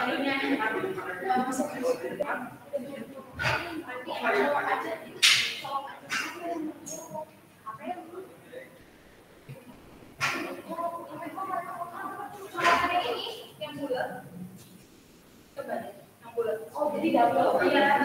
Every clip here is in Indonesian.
Oh, jadi double. Iya.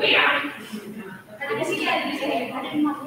Ada di sini, ada di sini, ada di mana?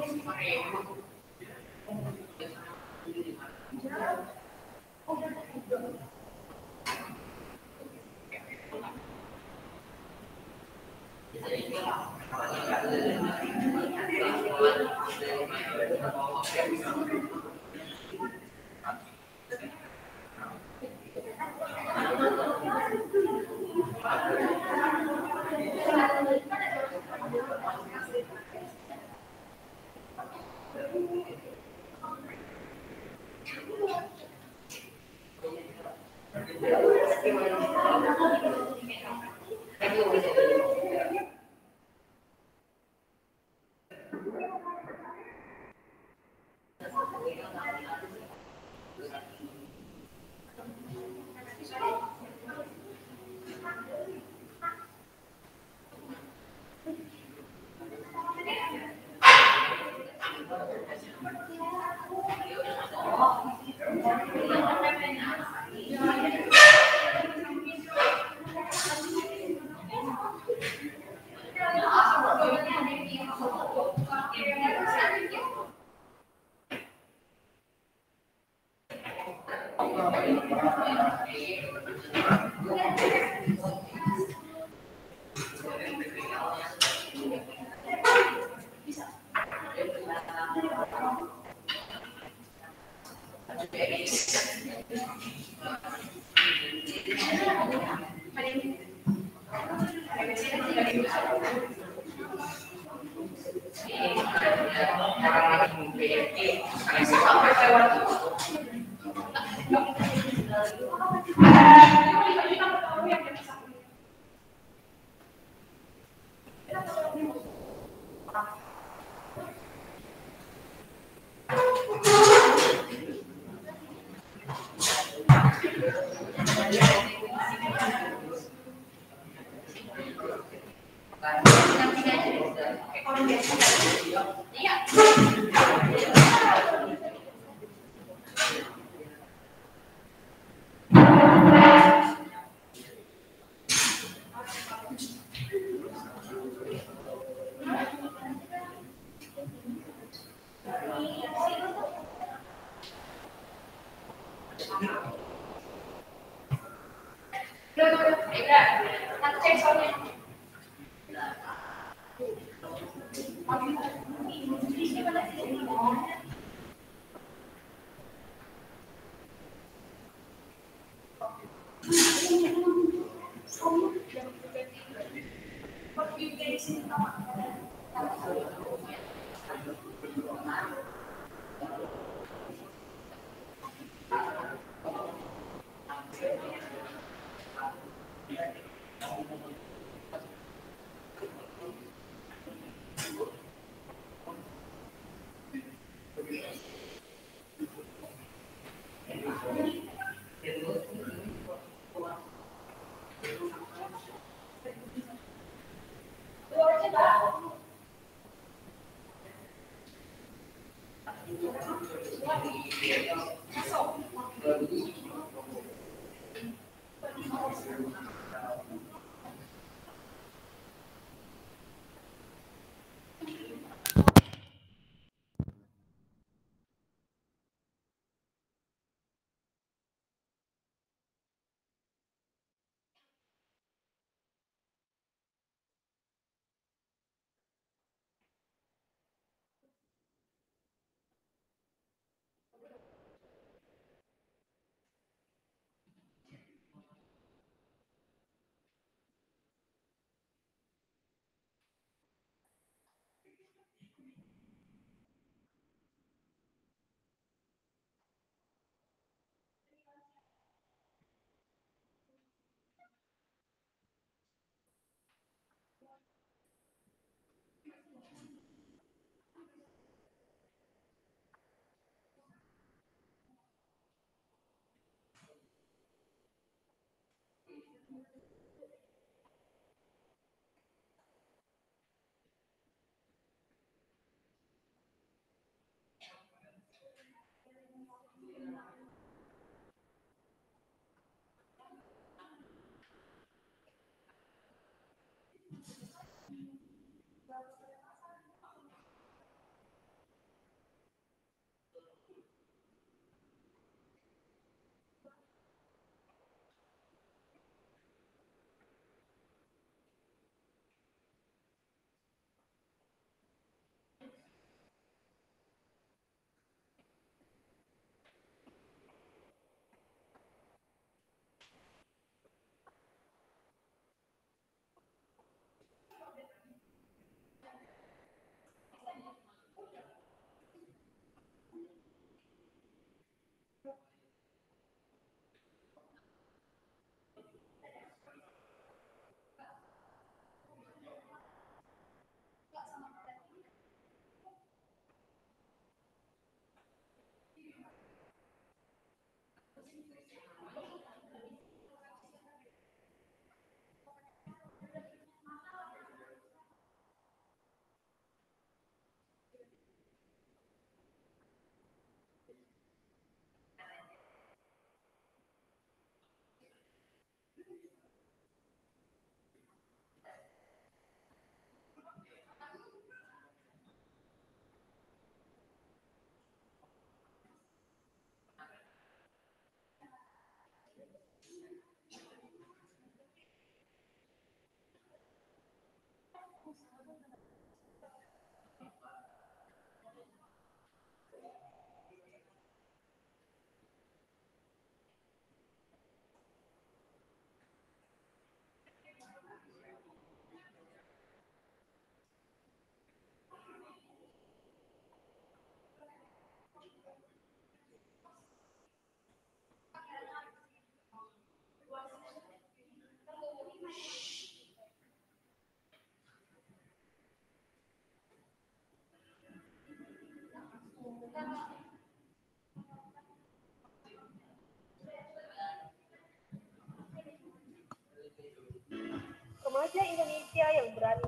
yang berani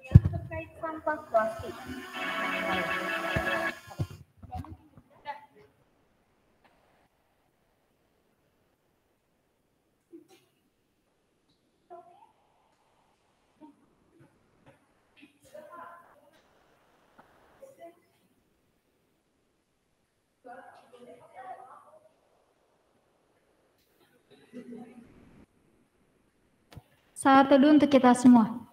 yang terkait sampah plastik. Saat teduh untuk kita semua.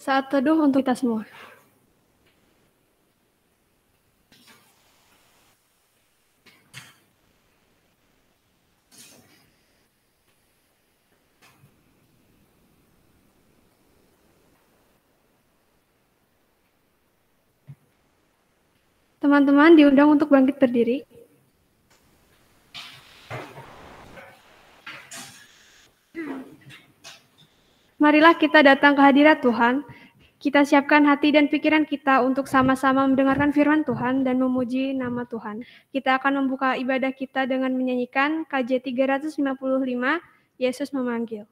Saat teduh untuk kita semua. Teman-teman diundang untuk bangkit berdiri. Marilah kita datang ke hadirat Tuhan. Kita siapkan hati dan pikiran kita untuk sama-sama mendengarkan firman Tuhan dan memuji nama Tuhan. Kita akan membuka ibadah kita dengan menyanyikan KJ 355, Yesus Memanggil.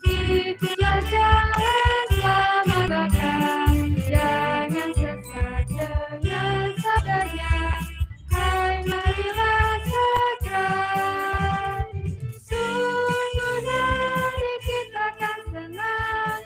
Ikutlah jalan sama Bapa, jangan sesat dengan sabdanya. Hai marilah segera, sungguh nanti kita akan senang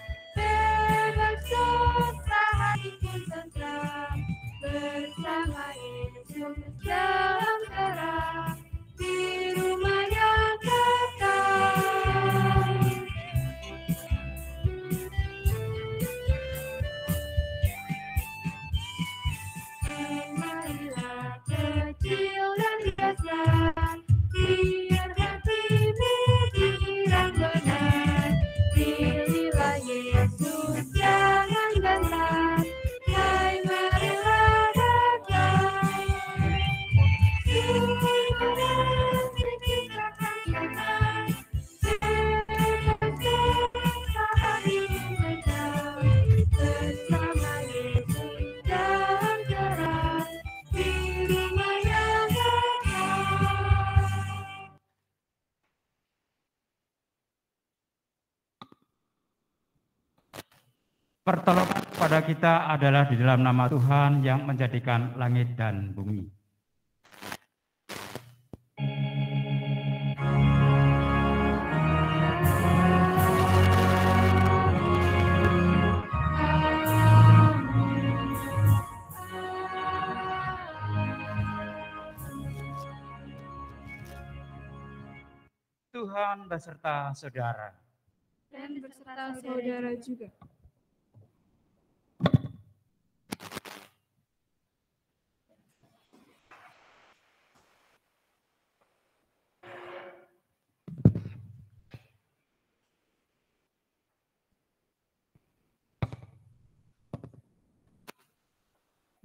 Pertolongan kepada kita adalah di dalam nama Tuhan yang menjadikan langit dan bumi. Tuhan beserta saudara. Dan beserta saudara juga.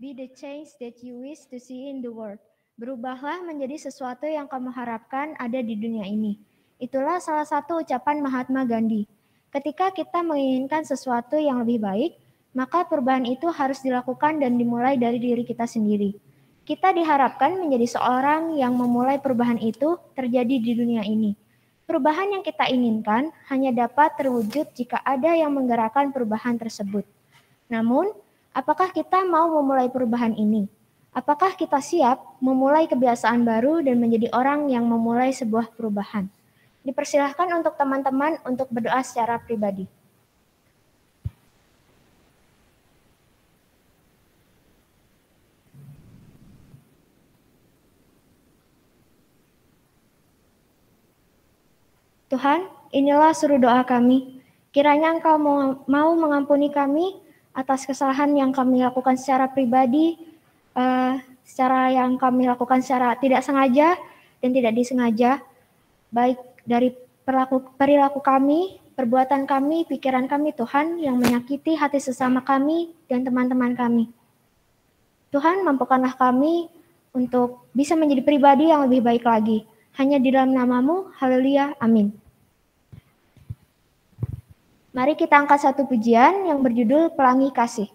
Be the change that you wish to see in the world. Berubahlah menjadi sesuatu yang kamu harapkan ada di dunia ini. Itulah salah satu ucapan Mahatma Gandhi. Ketika kita menginginkan sesuatu yang lebih baik, maka perubahan itu harus dilakukan dan dimulai dari diri kita sendiri. Kita diharapkan menjadi seorang yang memulai perubahan itu terjadi di dunia ini. Perubahan yang kita inginkan hanya dapat terwujud jika ada yang menggerakkan perubahan tersebut. Namun, apakah kita mau memulai perubahan ini? Apakah kita siap memulai kebiasaan baru dan menjadi orang yang memulai sebuah perubahan? Dipersilahkan untuk teman-teman untuk berdoa secara pribadi. Tuhan, inilah suruh doa kami. Kiranya Engkau mau mengampuni kami atas kesalahan yang kami lakukan secara pribadi, secara yang kami lakukan secara tidak sengaja dan tidak disengaja, baik dari perilaku kami, perbuatan kami, pikiran kami, Tuhan, yang menyakiti hati sesama kami dan teman-teman kami. Tuhan, mampukanlah kami untuk bisa menjadi pribadi yang lebih baik lagi. Hanya di dalam nama-Mu, haleluya, amin. Mari kita angkat satu pujian yang berjudul Pelangi Kasih.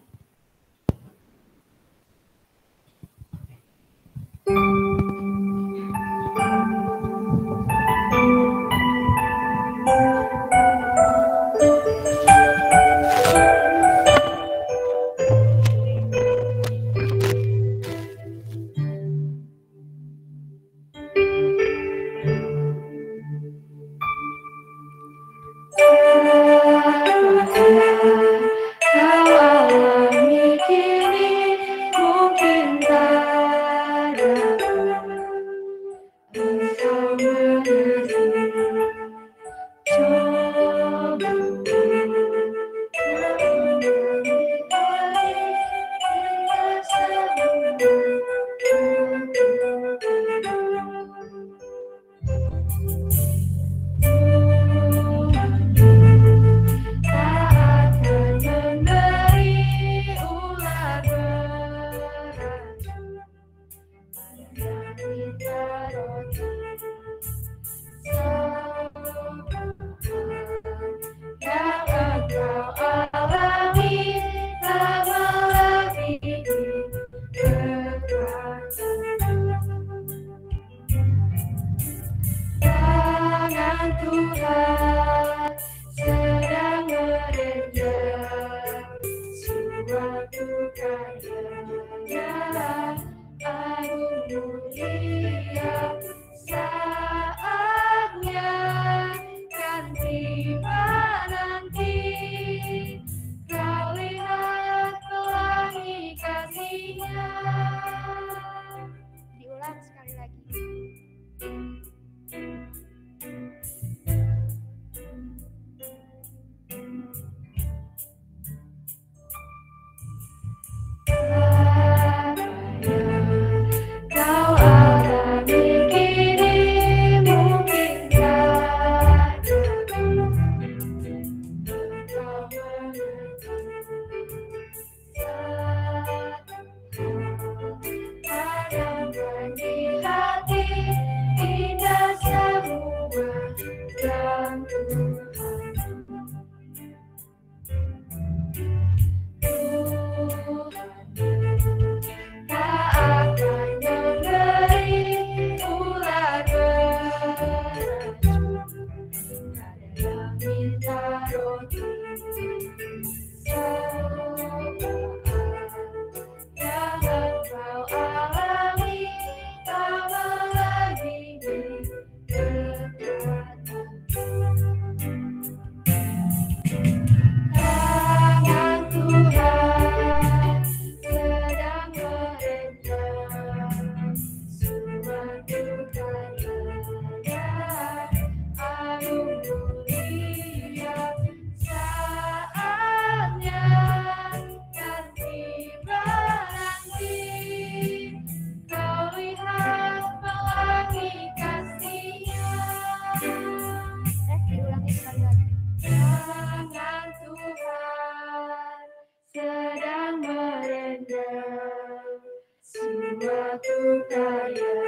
aku percaya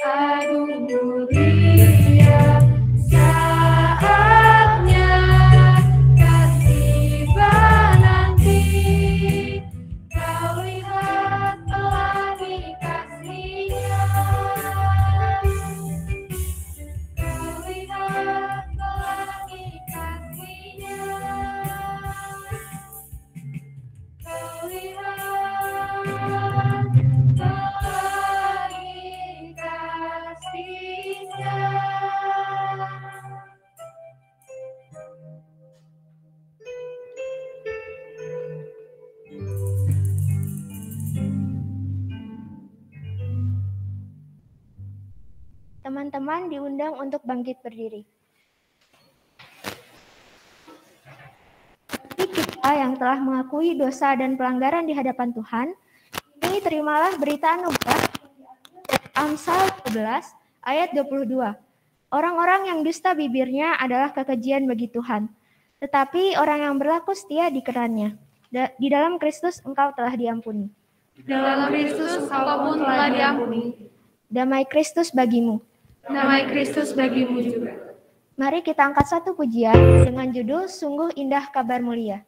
agung mulia saatnya kasih menanti. Kau lihat pelangi kasih-Nya, kau lihat pelangi kasih-Nya, kau lihat pelangi kasih-Nya. Teman-teman diundang untuk bangkit berdiri. Bagi kita yang telah mengakui dosa dan pelanggaran di hadapan Tuhan, ini terimalah berita anugerah dari Amsal 12 ayat 22. Orang-orang yang dusta bibirnya adalah kekejian bagi Tuhan, tetapi orang yang berlaku setia dikerannya. Di dalam Kristus engkau telah diampuni. Dalam Kristus engkau pun telah diampuni. Damai Kristus bagimu. Damai Kristus bagimu juga. Mari kita angkat satu pujian dengan judul Sungguh Indah Kabar Mulia.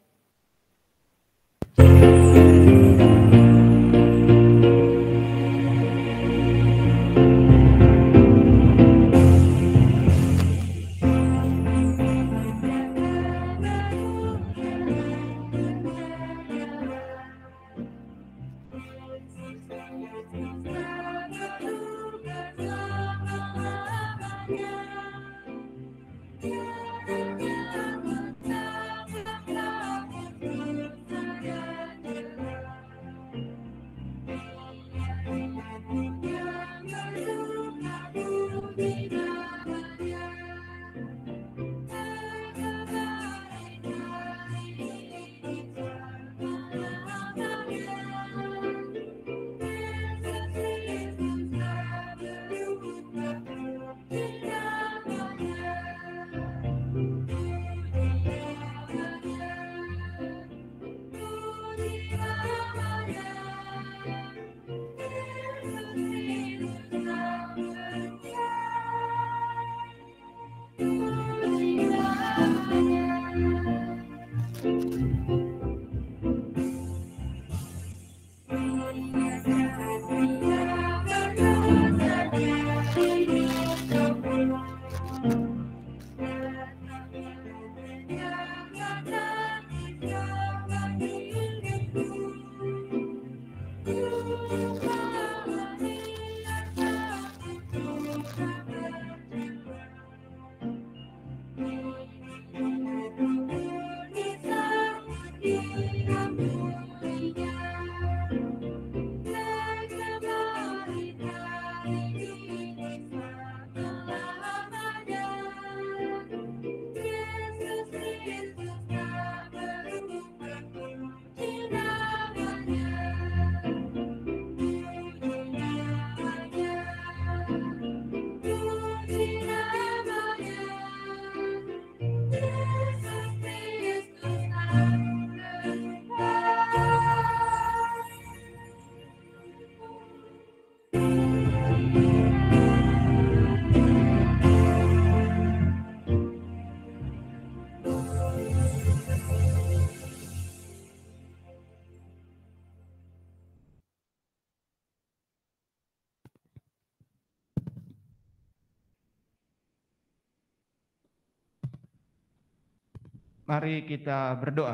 Mari kita berdoa.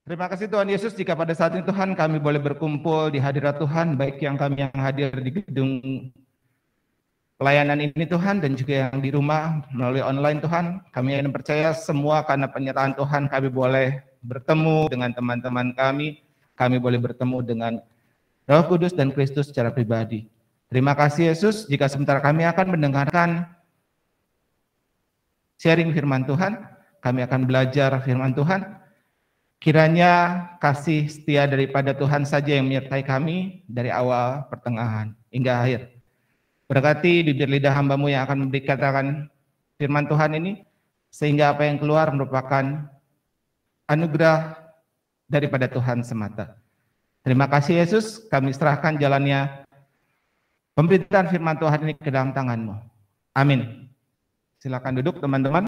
Terima kasih Tuhan Yesus jika pada saat ini Tuhan kami boleh berkumpul di hadirat Tuhan, baik kami yang hadir di gedung pelayanan ini Tuhan dan juga yang di rumah melalui online Tuhan. Kami ingin percaya semua karena penyertaan Tuhan kami boleh bertemu dengan teman-teman kami boleh bertemu dengan Roh Kudus dan Kristus secara pribadi. Terima kasih Yesus jika sebentar kami akan mendengarkan sharing firman Tuhan, kami akan belajar firman Tuhan. Kiranya kasih setia daripada Tuhan saja yang menyertai kami dari awal, pertengahan, hingga akhir. Berkati bibir lidah hamba-Mu yang akan memberitakan firman Tuhan ini, sehingga apa yang keluar merupakan anugerah daripada Tuhan semata. Terima kasih Yesus, kami serahkan jalannya pemberitaan firman Tuhan ini ke dalam tangan-Mu. Amin. Silakan duduk teman-teman.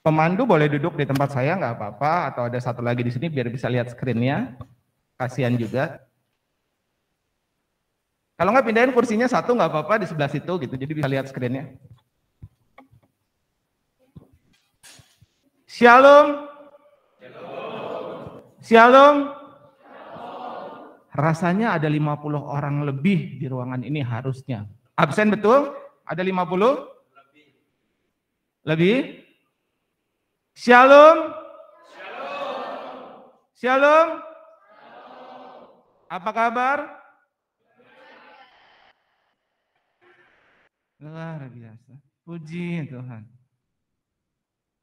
Pemandu boleh duduk di tempat saya, nggak apa-apa, atau ada satu lagi di sini biar bisa lihat screen-nya. Kasihan juga. Kalau nggak pindahin kursinya satu nggak apa-apa di sebelah situ gitu, jadi bisa lihat screen-nya. Shalom. Shalom. Rasanya ada 50 orang lebih di ruangan ini harusnya. Absen betul? Ada 50? Lebih? Shalom. Shalom. Apa kabar? Luar biasa. Puji Tuhan.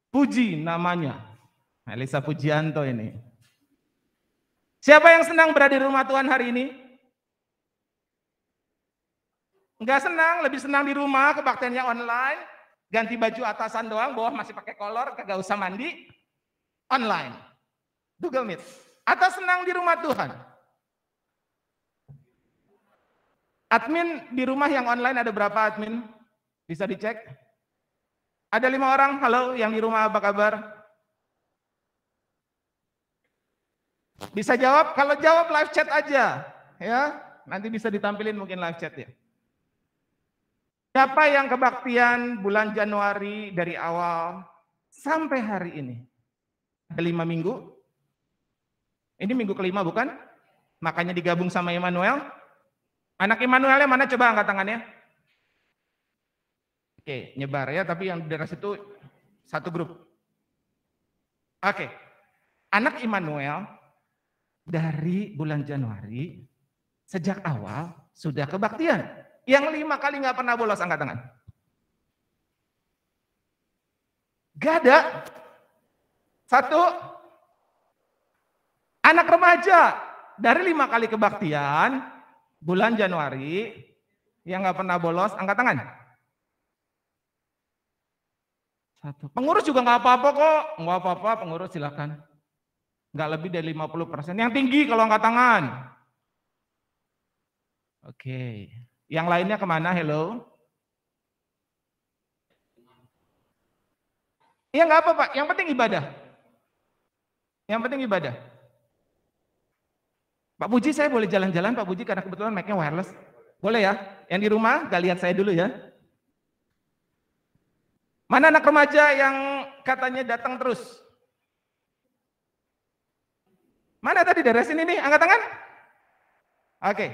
Puji namanya. Elisa Pujianto ini. Siapa yang senang berada di rumah Tuhan hari ini? Enggak senang, lebih senang di rumah, kebaktiannya online. Ganti baju atasan doang, bawah masih pakai kolor, kagak usah mandi. Online. Google Meet. Atau senang di rumah Tuhan? Admin di rumah yang online ada berapa admin? Bisa dicek? Ada 5 orang, halo yang di rumah apa kabar? Bisa jawab? Kalau jawab live chat aja. Ya, nanti bisa ditampilin mungkin live chat ya. Siapa yang kebaktian bulan Januari dari awal sampai hari ini? Ada 5 minggu. Ini minggu kelima bukan? Makanya digabung sama Immanuel. Anak Immanuelnya mana? Coba angkat tangannya. Oke, nyebar ya, tapi yang di daerah situ satu grup. Oke, anak Immanuel dari bulan Januari sejak awal sudah kebaktian. Yang 5 kali nggak pernah bolos, angkat tangan. Gak ada. 1. Anak remaja dari 5 kali kebaktian bulan Januari yang nggak pernah bolos, angkat tangan. 1. Pengurus juga nggak apa-apa kok, nggak apa-apa pengurus silakan. Nggak lebih dari 50%. Yang tinggi kalau angkat tangan. Oke. Yang lainnya kemana? Hello? Ya nggak apa Pak, yang penting ibadah. Yang penting ibadah. Pak Puji, saya boleh jalan-jalan Pak Puji karena kebetulan mic-nya wireless. Boleh ya? Yang di rumah, gak lihat saya dulu ya. Mana anak remaja yang katanya datang terus? Mana tadi dari sini nih, angkat tangan? Oke,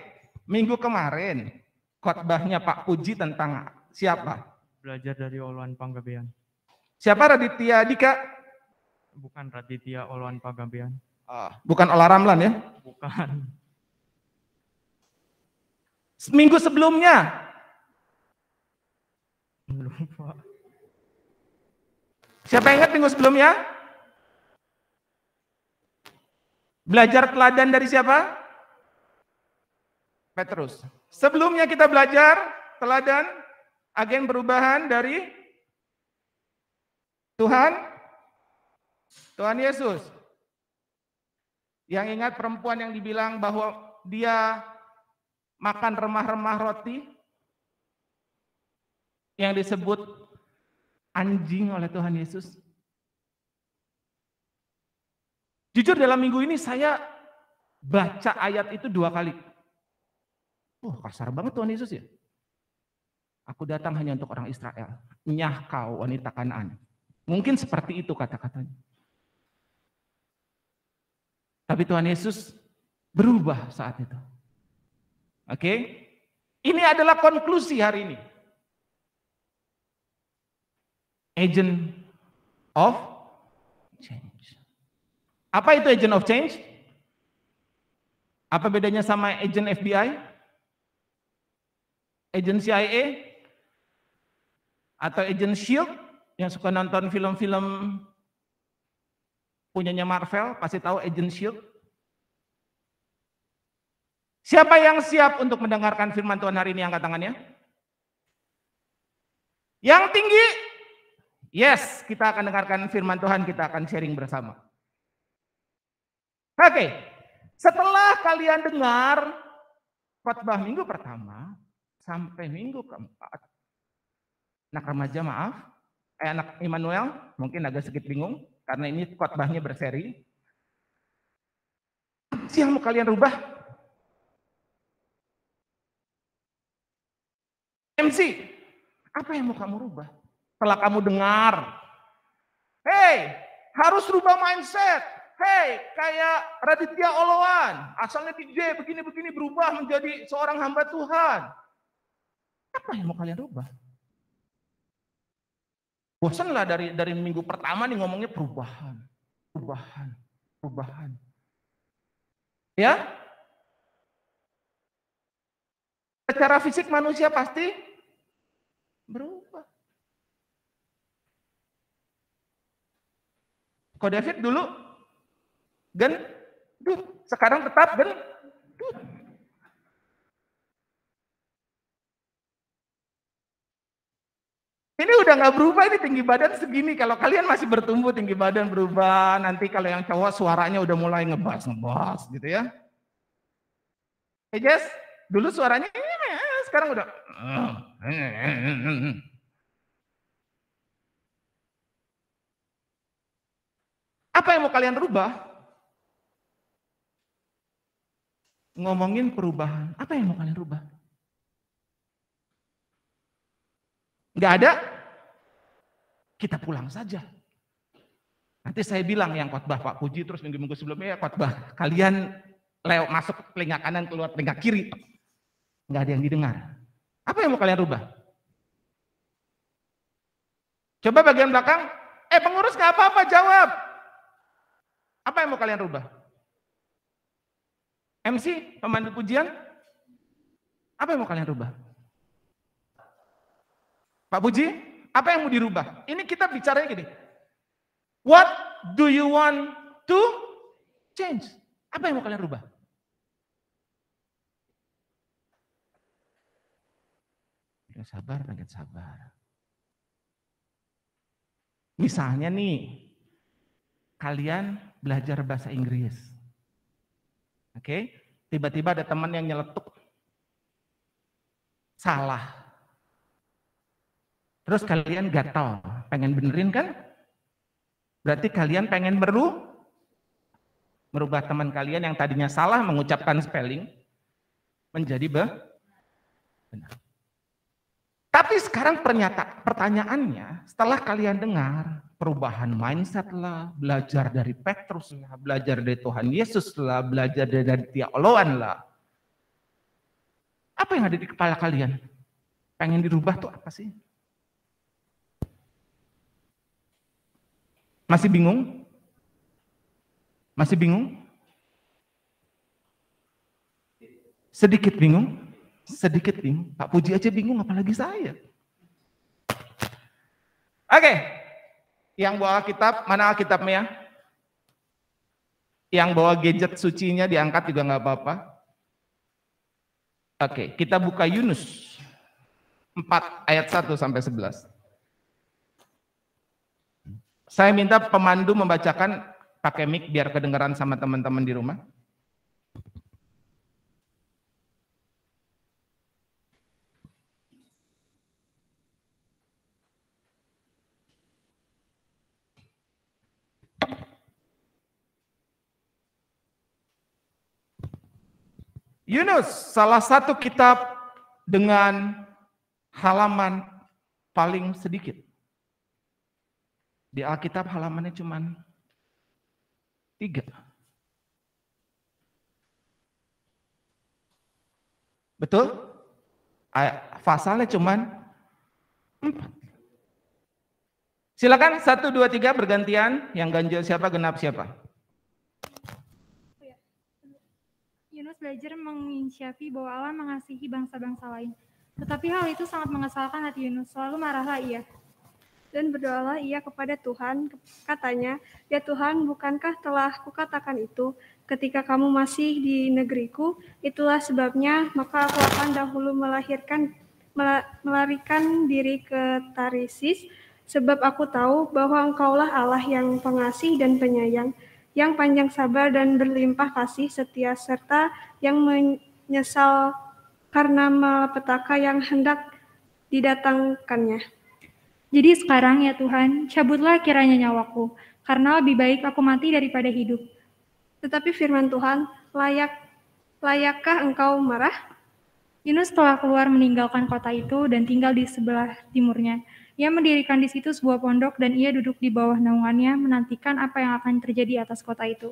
minggu kemarin khotbahnya Pak Puji tentang siapa? Belajar dari Oloan Panggabean. Siapa? Raditya Dika? Bukan Raditya Oloan Panggabean. Bukan Ola Ramlan ya? Bukan. Minggu sebelumnya? Lupa. Siapa yang ingat minggu sebelumnya? Belajar teladan dari siapa? Petrus. Sebelumnya kita belajar teladan agen perubahan dari Tuhan Yesus. Yang ingat perempuan yang dibilang bahwa dia makan remah-remah roti yang disebut anjing oleh Tuhan Yesus. Jujur dalam minggu ini saya baca ayat itu 2 kali. Kasar banget Tuhan Yesus ya. Aku datang hanya untuk orang Israel. Nyah kau wanita Kanaan. Mungkin seperti itu kata-katanya. Tapi Tuhan Yesus berubah saat itu. Oke? Ini adalah konklusi hari ini. Agent of change. Apa itu agent of change? Apa bedanya sama agent FBI? Agent CIA? Atau agent SHIELD? Yang suka nonton film-film punyanya Marvel, pasti tahu agent SHIELD. Siapa yang siap untuk mendengarkan firman Tuhan hari ini, angkat tangannya? Yang tinggi, yes, kita akan dengarkan firman Tuhan, kita akan sharing bersama. Oke, setelah kalian dengar khotbah minggu pertama sampai minggu keempat, anak remaja maaf, anak Immanuel mungkin agak sedikit bingung karena ini khotbahnya berseri. Apa sih yang mau kalian rubah? MC, apa yang mau kamu rubah? Setelah kamu dengar, hey, harus rubah mindset. Hey, kayak Raditya Oloan, asalnya DJ begini-begini berubah menjadi seorang hamba Tuhan. Apa yang mau kalian rubah? Bosanlah dari minggu pertama nih ngomongnya perubahan. Ya? Secara fisik manusia pasti berubah. Kok David dulu gendut, sekarang tetap gendut. Ini udah nggak berubah, ini tinggi badan segini. Kalau kalian masih bertumbuh, tinggi badan berubah. Nanti kalau yang cowok suaranya udah mulai ngebas gitu ya. Jess, dulu suaranya sekarang udah. Apa yang mau kalian rubah? Ngomongin perubahan, apa yang mau kalian rubah? Nggak ada? Kita pulang saja. Nanti saya bilang yang khotbah Pak Puji, terus minggu-minggu sebelumnya ya khotbah kalian masuk telinga kanan, keluar telinga kiri. Nggak ada yang didengar. Apa yang mau kalian rubah? Coba bagian belakang, pengurus nggak apa-apa, jawab. Apa yang mau kalian rubah? MC, pemandu pujian, apa yang mau kalian rubah? Pak Puji, apa yang mau dirubah? Ini kita bicaranya gini. What do you want to change? Apa yang mau kalian rubah? Sabar, makin sabar. Misalnya nih, kalian belajar bahasa Inggris. Oke, tiba-tiba ada teman yang nyeletuk. Salah. Terus kalian gatal, pengen benerin kan? Berarti kalian pengen merubah teman kalian yang tadinya salah mengucapkan spelling menjadi benar. Tapi sekarang pertanyaannya, setelah kalian dengar perubahan mindset lah, belajar dari Petrus lah, belajar dari Tuhan Yesus lah, belajar dari Tia Oloan lah. Apa yang ada di kepala kalian? Pengen dirubah tuh apa sih? Masih bingung? Masih bingung? Sedikit bingung? Sedikit bingung. Pak Puji aja bingung, apalagi saya. Oke. Yang bawa kitab, mana Alkitabnya? Yang bawa gadget sucinya diangkat juga nggak apa-apa. Oke, kita buka Yunus 4 ayat 1 sampai 11. Saya minta pemandu membacakan pakai mic biar kedengaran sama teman-teman di rumah. Yunus, salah satu kitab dengan halaman paling sedikit. Di Alkitab halamannya cuma 3. Betul? Pasalnya cuma 4. Silakan 1, 2, 3 bergantian. Yang ganjil siapa, genap siapa? Yunus belajar menginsyafi bahwa Allah mengasihi bangsa-bangsa lain. Tetapi hal itu sangat mengesalkan hati Yunus. Selalu marahlah ia. Dan berdoalah ia kepada Tuhan, katanya, "Ya Tuhan, bukankah telah kukatakan itu ketika kamu masih di negeriku? Itulah sebabnya, maka aku akan dahulu melahirkan melarikan diri ke Tarsis, sebab aku tahu bahwa Engkaulah Allah yang pengasih dan penyayang, yang panjang sabar dan berlimpah kasih setia, serta yang menyesal karena malapetaka yang hendak didatangkannya. Jadi sekarang ya Tuhan, cabutlah kiranya nyawaku, karena lebih baik aku mati daripada hidup. Tetapi firman Tuhan, layakkah engkau marah? Yunus telah keluar meninggalkan kota itu dan tinggal di sebelah timurnya. Ia mendirikan di situ sebuah pondok dan ia duduk di bawah naungannya menantikan apa yang akan terjadi atas kota itu.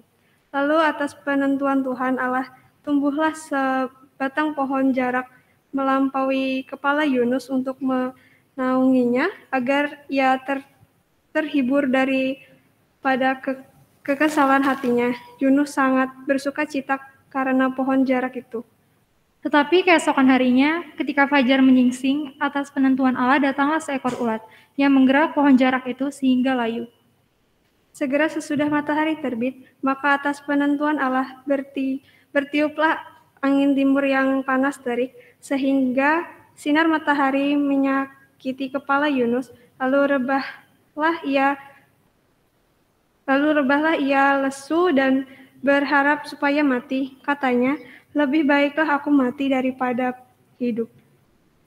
Lalu atas penentuan Tuhan Allah, tumbuhlah sebatang pohon jarak melampaui kepala Yunus untuk menaunginya, agar ia terhibur daripada kekesalan hatinya. Yunus sangat bersuka cita karena pohon jarak itu. Tetapi keesokan harinya, ketika fajar menyingsing, atas penentuan Allah datanglah seekor ulat yang menggerak pohon jarak itu sehingga layu. Segera sesudah matahari terbit, maka atas penentuan Allah bertiuplah angin timur yang panas terik, sehingga sinar matahari menyakiti kepala Yunus, lalu rebahlah ia lesu dan berharap supaya mati. Katanya, lebih baiklah aku mati daripada hidup.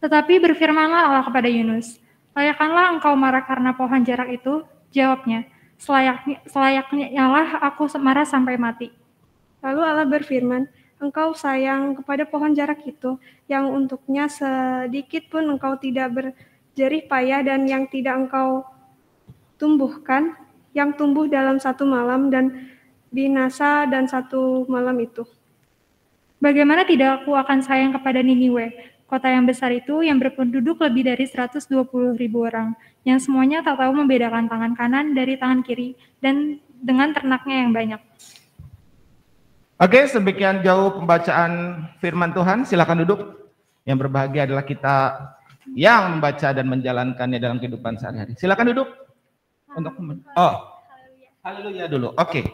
Tetapi berfirmanlah Allah kepada Yunus, layakkanlah engkau marah karena pohon jarak itu? Jawabnya, selayaknya lah aku marah sampai mati. Lalu Allah berfirman, engkau sayang kepada pohon jarak itu, yang untuknya sedikit pun engkau tidak berjerih payah dan yang tidak engkau tumbuhkan, yang tumbuh dalam satu malam dan binasa dan satu malam itu. Bagaimana tidak aku akan sayang kepada Niniwe, kota yang besar itu yang berpenduduk lebih dari 120.000 orang, yang semuanya tak tahu membedakan tangan kanan dari tangan kiri, dan dengan ternaknya yang banyak. Oke, sebegian jauh pembacaan firman Tuhan. Silakan duduk. Yang berbahagia adalah kita yang membaca dan menjalankannya dalam kehidupan sehari-hari. Silakan duduk. Haleluya dulu. Oke.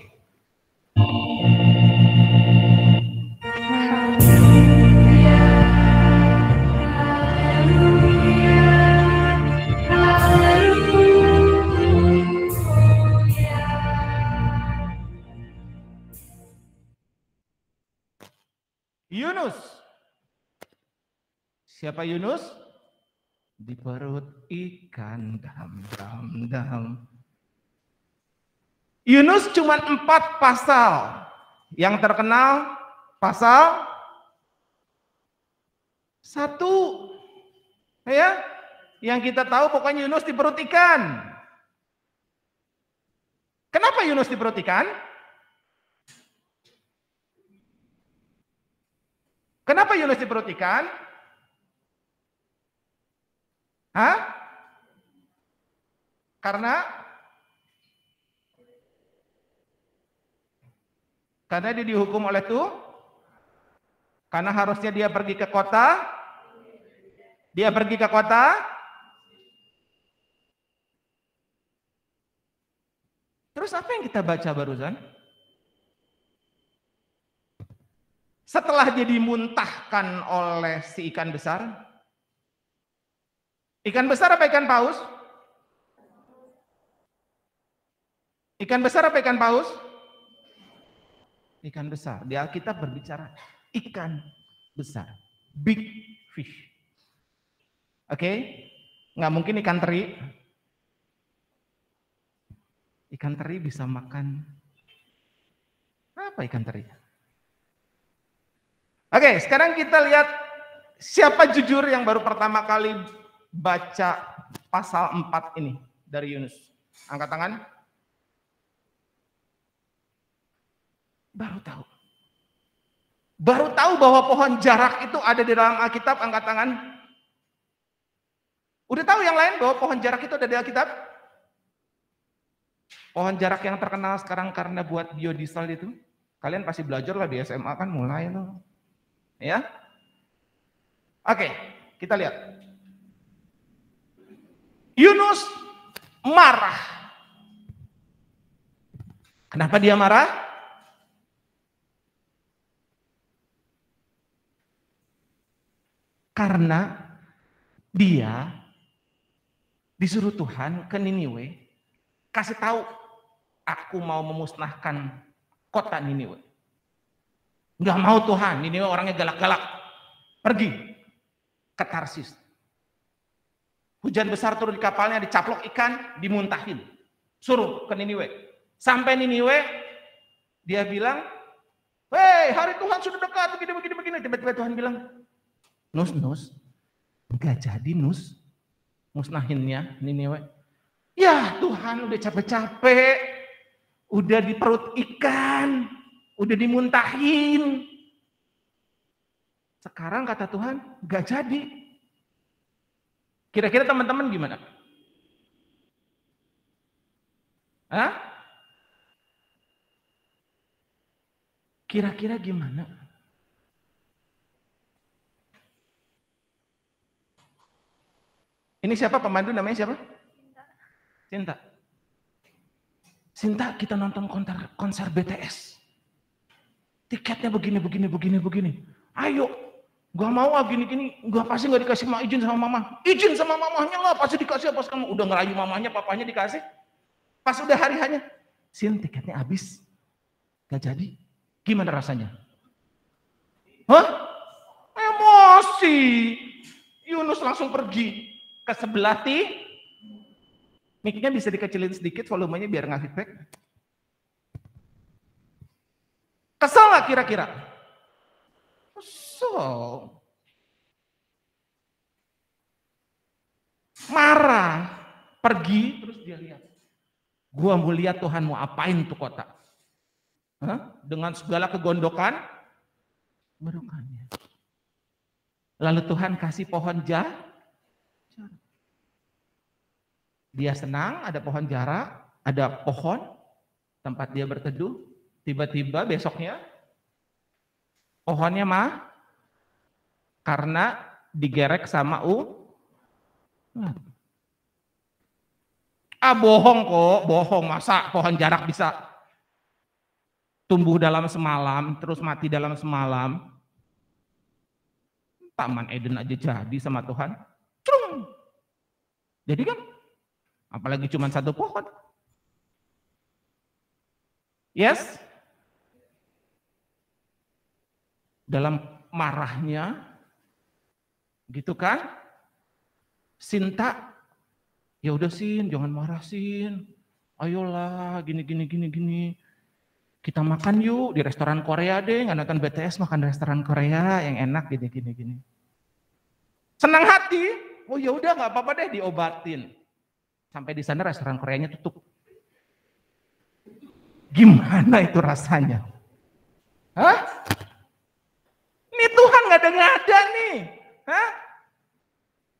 Yunus. Siapa Yunus? Di perut ikan dam. Yunus cuma 4 pasal. Yang terkenal pasal 1. Ya, yang kita tahu pokoknya Yunus di perut ikan. Kenapa Yunus di perut ikan? Kenapa Yunus di perut ikan? Karena dia dihukum oleh Tuhan. Karena harusnya dia pergi ke kota. Terus apa yang kita baca barusan? Setelah dia dimuntahkan oleh si ikan besar. Ikan besar apa ikan paus? Ikan besar apa ikan paus? Ikan besar. Di Alkitab berbicara ikan besar. Big fish. Oke? Nggak mungkin ikan teri. Ikan teri bisa makan. Apa ikan teri? Oke, sekarang kita lihat siapa jujur yang baru pertama kali baca pasal 4 ini dari Yunus. Angkat tangan. Baru tahu bahwa pohon jarak itu ada di dalam Alkitab, angkat tangan. Udah tahu yang lain bahwa pohon jarak itu ada di Alkitab? Pohon jarak yang terkenal sekarang karena buat biodiesel itu. Kalian pasti belajar lah di SMA kan mulai loh. Ya. Oke, kita lihat. Yunus marah. Kenapa dia marah? Karena Dia disuruh Tuhan ke Niniwe, kasih tahu, aku mau memusnahkan kota Niniwe. Nggak mau Tuhan, Niniwe orangnya galak-galak. Pergi ke Tarsis. Hujan besar turun di kapalnya, dicaplok ikan, dimuntahin. Suruh ke Niniwe. Sampai Niniwe, dia bilang, "Hei, hari Tuhan sudah dekat, begini. Tiba-tiba Tuhan bilang, Nus, nggak jadi Nus, musnahinnya Niniwe. Ya Tuhan udah capek-capek, udah di perut ikan, udah dimuntahin. Sekarang kata Tuhan, nggak jadi. Kira-kira teman-teman gimana? Hah? Kira-kira gimana? Ini siapa pemandu, namanya siapa? Sinta, kita nonton konser BTS. Tiketnya begini. Ayo, gua mau gini. Gua pasti nggak dikasih izin sama mama. Izin sama mamahnya lah, pasti dikasih. Pas kamu udah ngerayu mamahnya, papanya dikasih. Pas udah hari-hanya, Sin, tiketnya habis. Gak jadi. Gimana rasanya? Hah? Emosi. Yunus langsung pergi ke sebelah mic-nya bisa dikecilin sedikit volumenya biar nggak feedback. Kesel nggak kira-kira? Kesel. Marah. Pergi, terus dia lihat. Gua mau lihat Tuhan mau apain tuh kota. Hah? Dengan segala kegondokannya. Lalu Tuhan kasih pohon jarak. Dia senang, ada pohon jarak, ada pohon tempat dia berteduh. Tiba-tiba besoknya pohonnya karena digerek sama bohong, masa pohon jarak bisa tumbuh dalam semalam, terus mati dalam semalam. Taman Eden aja jadi sama Tuhan. Cung. Jadi kan, apalagi cuma satu pohon. Yes? Dalam marahnya, gitu kan? Sinta, ya udah Sin, jangan marah Sin. Ayolah, gini. Kita makan yuk di restoran Korea deh, nggak nonton BTS, makan restoran Korea yang enak gini. Senang hati, oh ya udah nggak apa-apa deh, diobatin. Sampai di sana restoran Koreanya tutup. Gimana itu rasanya? Hah? Ini Tuhan nggak ada nih. Hah?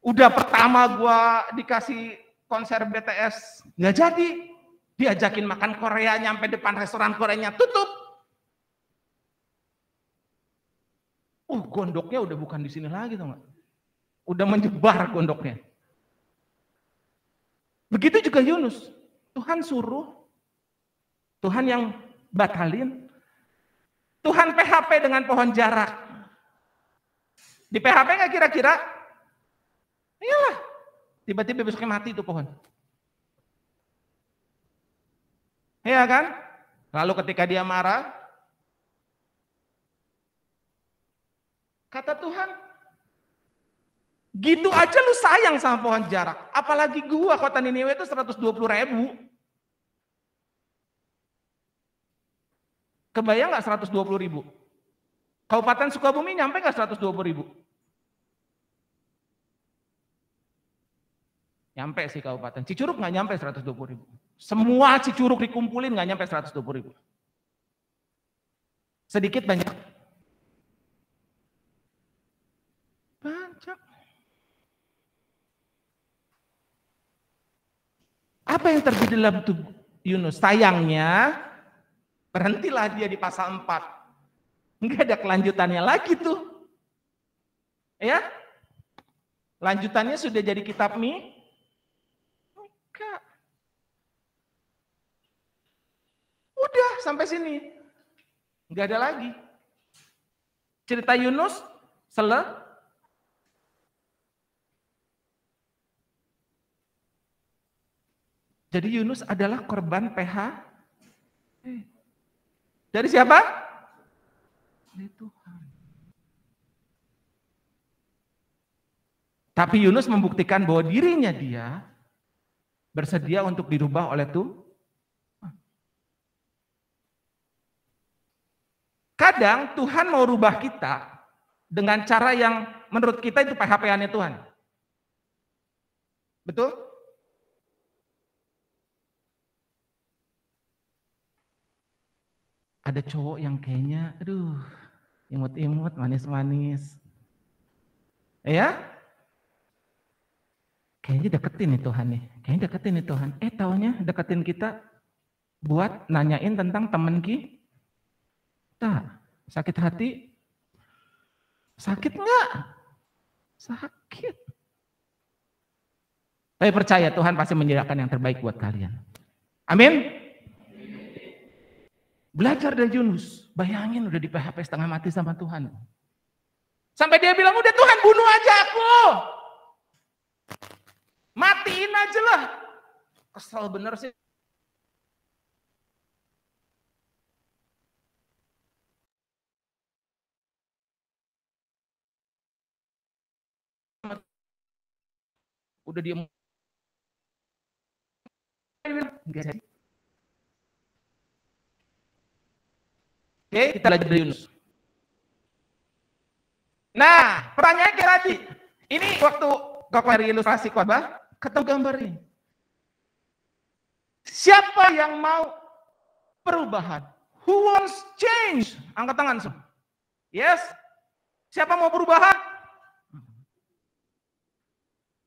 Udah pertama gua dikasih konser BTS, nggak jadi. Diajakin makan Korea, nyampe depan restoran Koreanya tutup. Gondoknya udah bukan di sini lagi, tau nggak? Udah menyebar gondoknya. Begitu juga Yunus. Tuhan suruh, Tuhan yang batalin. Tuhan PHP dengan pohon jarak. Di PHP nggak kira-kira? Iyalah. Tiba-tiba besoknya mati itu pohon. Iya kan? Lalu ketika dia marah, kata Tuhan, gitu aja lu sayang sama pohon jarak. Apalagi gua, kota Niniwe itu 120.000. Kebayang nggak 120.000? Kabupaten Sukabumi nyampe nggak 120.000? Nyampe sih kabupaten. Cicurug nggak nyampe 120.000. Semua Cicurug dikumpulin nggak nyampe 120.000. Sedikit banyak. Banyak. Apa yang terjadi dalam tubuh Yunus? Sayangnya berhentilah dia di pasal 4. Nggak ada kelanjutannya lagi tuh. Ya? Lanjutannya sudah jadi kitab Enggak. Udah sampai sini. Nggak ada lagi. Cerita Yunus selesai. Jadi Yunus adalah korban PHP. Dari siapa? Dari Tuhan. Tapi Yunus membuktikan bahwa dirinya dia bersedia untuk dirubah oleh Tuhan. Kadang Tuhan mau rubah kita dengan cara yang menurut kita itu PHP-annya Tuhan. Betul? Ada cowok yang kayaknya, aduh, imut-imut, manis-manis. Ya? Kayaknya deketin nih Tuhan nih. Kayaknya deketin nih Tuhan. Taunya deketin kita buat nanyain tentang temen kita. Sakit hati? Sakit enggak? Sakit. Tapi percaya Tuhan pasti menyediakan yang terbaik buat kalian. Amin. Belajar dari Yunus. Bayangin udah di PHP setengah mati sama Tuhan. Sampai dia bilang, udah Tuhan bunuh aja aku. Matiin aja lah. Kesel bener sih. Udah diem. Enggak jadi. Oke, kita belajar dari Yunus. Nah, pertanyaannya kayak tadi. Ini waktu dari ilustrasi khotbah, ketemu gambar ini. Siapa yang mau perubahan? Who wants change? Angkat tangan semua. Yes? Siapa mau perubahan?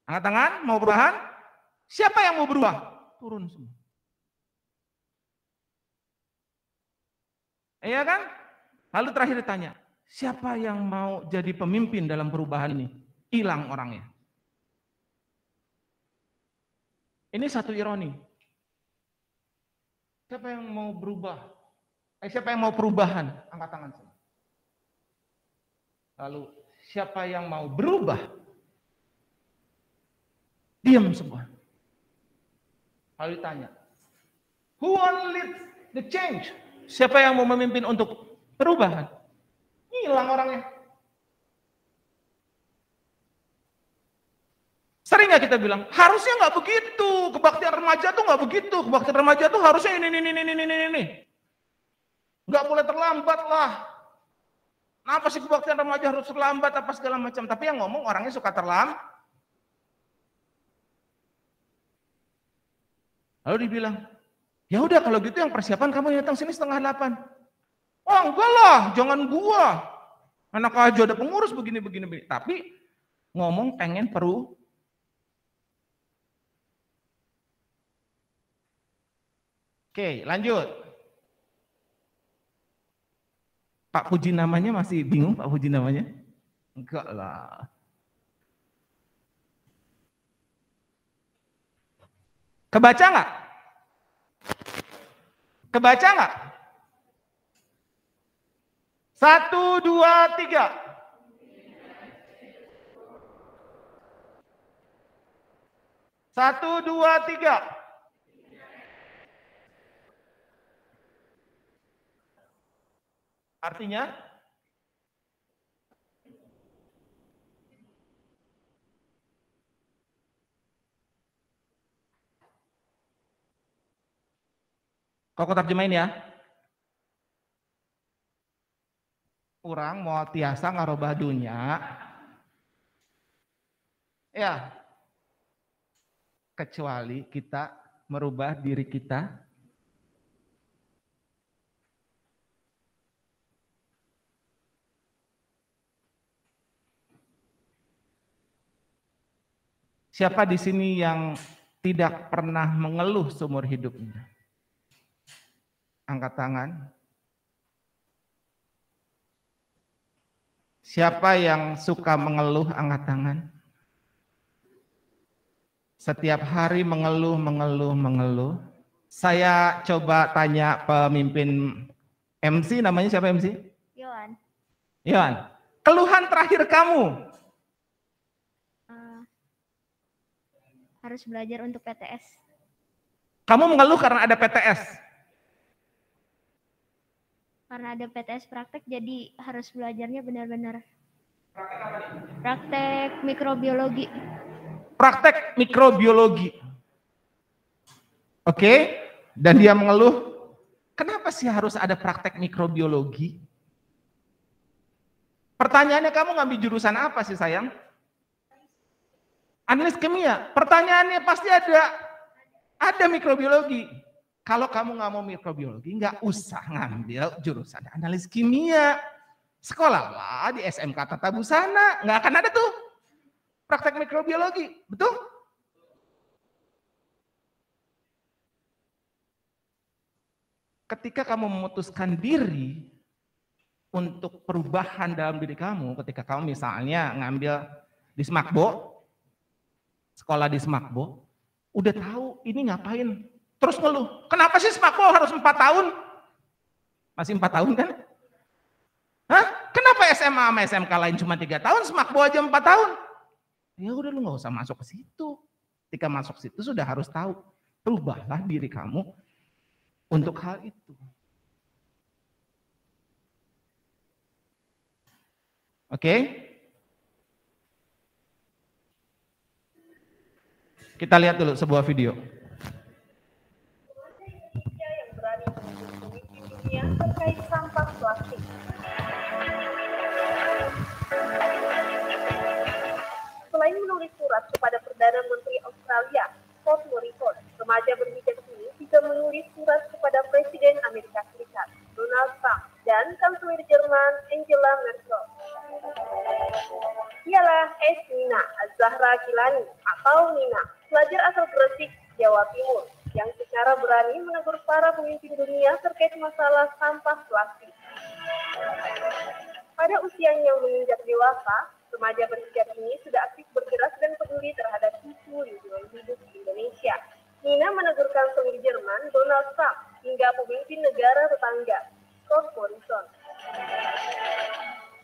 Angkat tangan, mau perubahan? Siapa yang mau berubah? Turun semua. Iya kan? Lalu terakhir ditanya, siapa yang mau jadi pemimpin dalam perubahan ini? Hilang orangnya. Ini satu ironi. Siapa yang mau berubah? Siapa yang mau perubahan? Angkat tangan semua. Lalu siapa yang mau berubah? Diam semua. Lalu ditanya, who want lead the change? Siapa yang mau memimpin untuk perubahan? Hilang orangnya. Sering nggak kita bilang, harusnya nggak begitu, kebaktian remaja tuh nggak begitu, kebaktian remaja tuh harusnya ini. Nggak boleh terlambat lah. Kenapa sih kebaktian remaja harus terlambat apa segala macam? Tapi yang ngomong orangnya suka terlambat. Lalu dibilang, ya udah kalau gitu yang persiapan kamu datang sini 7:30. Oh enggak lah, jangan gua. Anak aja ada pengurus begini. Tapi ngomong pengen peru. Oke, lanjut. Pak Puji namanya masih bingung, Pak Puji namanya? Enggak lah. Kebaca nggak? Kebaca nggak? 1, 2, 3. Satu, dua, tiga. Artinya? Kok terjemahin ya? Kurang mau tiasa ngarobah dunya. Ya. Kecuali kita merubah diri kita. Siapa di sini yang tidak pernah mengeluh seumur hidupnya? Angkat tangan. Siapa yang suka mengeluh? Angkat tangan. Setiap hari mengeluh. Saya coba tanya pemimpin MC, namanya siapa MC? Yohan. Keluhan terakhir kamu? Harus belajar untuk PTS. Kamu mengeluh karena ada PTS. Karena ada PTS praktek, jadi harus belajarnya benar-benar. Praktek mikrobiologi. Praktek mikrobiologi. Oke, dan dia mengeluh, kenapa sih harus ada praktek mikrobiologi? Pertanyaannya, kamu ngambil jurusan apa sih sayang? Analis kimia. Pertanyaannya pasti ada mikrobiologi. Kalau kamu nggak mau mikrobiologi, nggak usah ngambil jurusan analis kimia. Sekolahlah di SMK Tata Busana, nggak akan ada tuh praktek mikrobiologi, betul? Ketika kamu memutuskan diri untuk perubahan dalam diri kamu, ketika kamu misalnya ngambil di Smakbo, sekolah di Smakbo, udah tahu ini ngapain, terus ngeluh, kenapa sih Smakbo harus 4 tahun? Masih 4 tahun kan? Hah? Kenapa SMA sama SMK lain cuma 3 tahun, Smakbo aja 4 tahun? Ya udah, lu nggak usah masuk ke situ. Ketika masuk situ sudah harus tahu, rubahlah diri kamu untuk hal itu. Oke? Kita lihat dulu sebuah video. Indonesia yang berani memimpin dunia terkait sampah plastik. Selain menulis surat kepada Perdana Menteri Australia, Scott Morrison, remaja berhijab ini juga menulis surat kepada Presiden Amerika Serikat, Donald Trump, dan Kanselir Jerman Angela Merkel. Ialah Nina Az-Zahra Kilani atau Nina, pelajar asal Gresik, Jawa Timur, yang secara berani menegur para pemimpin dunia terkait masalah sampah plastik. Pada usianya yang menginjak dewasa, remaja berhijab ini sudah aktif bergerak dan peduli terhadap isu lingkungan hidup di Indonesia. Nina menegur Kanselir Jerman Donald Trump hingga pemimpin negara tetangga, Scott Morrison.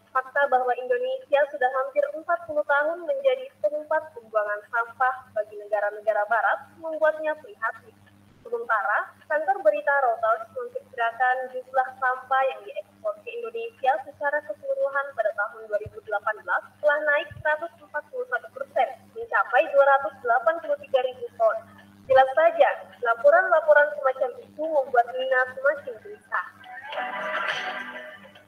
Fakta bahwa Indonesia sudah hampir 40 tahun menjadi tempat pembuangan sampah bagi negara-negara barat membuatnya prihatin. Sementara, kantor berita Reuters memperkirakan jumlah sampah yang diekspor ke Indonesia secara keseluruhan pada tahun 2018 telah naik 141%, mencapai 283.000 ton. Jelas saja, laporan-laporan semacam itu membuat Nina semakin gelisah.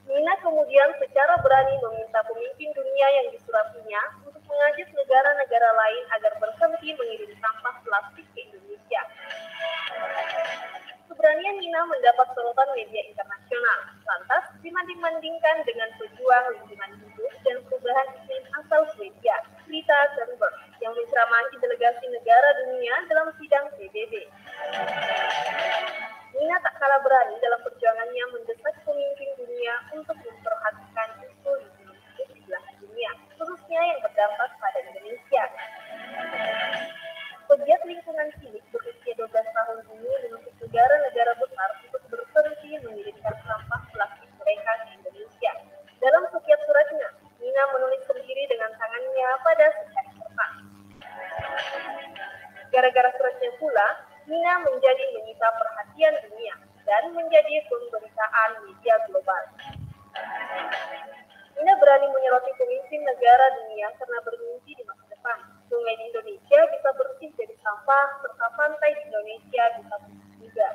Nina kemudian secara berani meminta pemimpin dunia yang disurapinya untuk mengajak negara-negara lain agar berhenti mengirim sampah plastik ke Indonesia. Keberanian Nina mendapat sorotan media internasional, lantas dibanding-bandingkan dengan pejuang lingkungan hidup dan perubahan iklim asal Swedia, Greta Thunberg, yang menceramahi delegasi negara dunia dalam sidang PBB. Nina tak kalah berani dalam perjuangannya mendesak pemimpin dunia untuk memperhatikan isu lingkungan hidup di belahan dunia, khususnya yang berdampak pada Indonesia. Pegiat lingkungan cilik berusia 12 tahun ini menuntut negara-negara besar untuk berhenti mengirimkan sampah plastik mereka ke Indonesia. Dalam setiap suratnya, Nina menulis sendiri dengan tangannya pada secari kertas. Gara-gara suratnya pula, Nina menjadi menyita perhatian dunia dan menjadi pemberitaan media global. Nina berani menyoroti pemimpin negara dunia karena bermimpi di masa depan. Sungai di Indonesia bisa bersih dari sampah, serta pantai di Indonesia bisa bersih juga.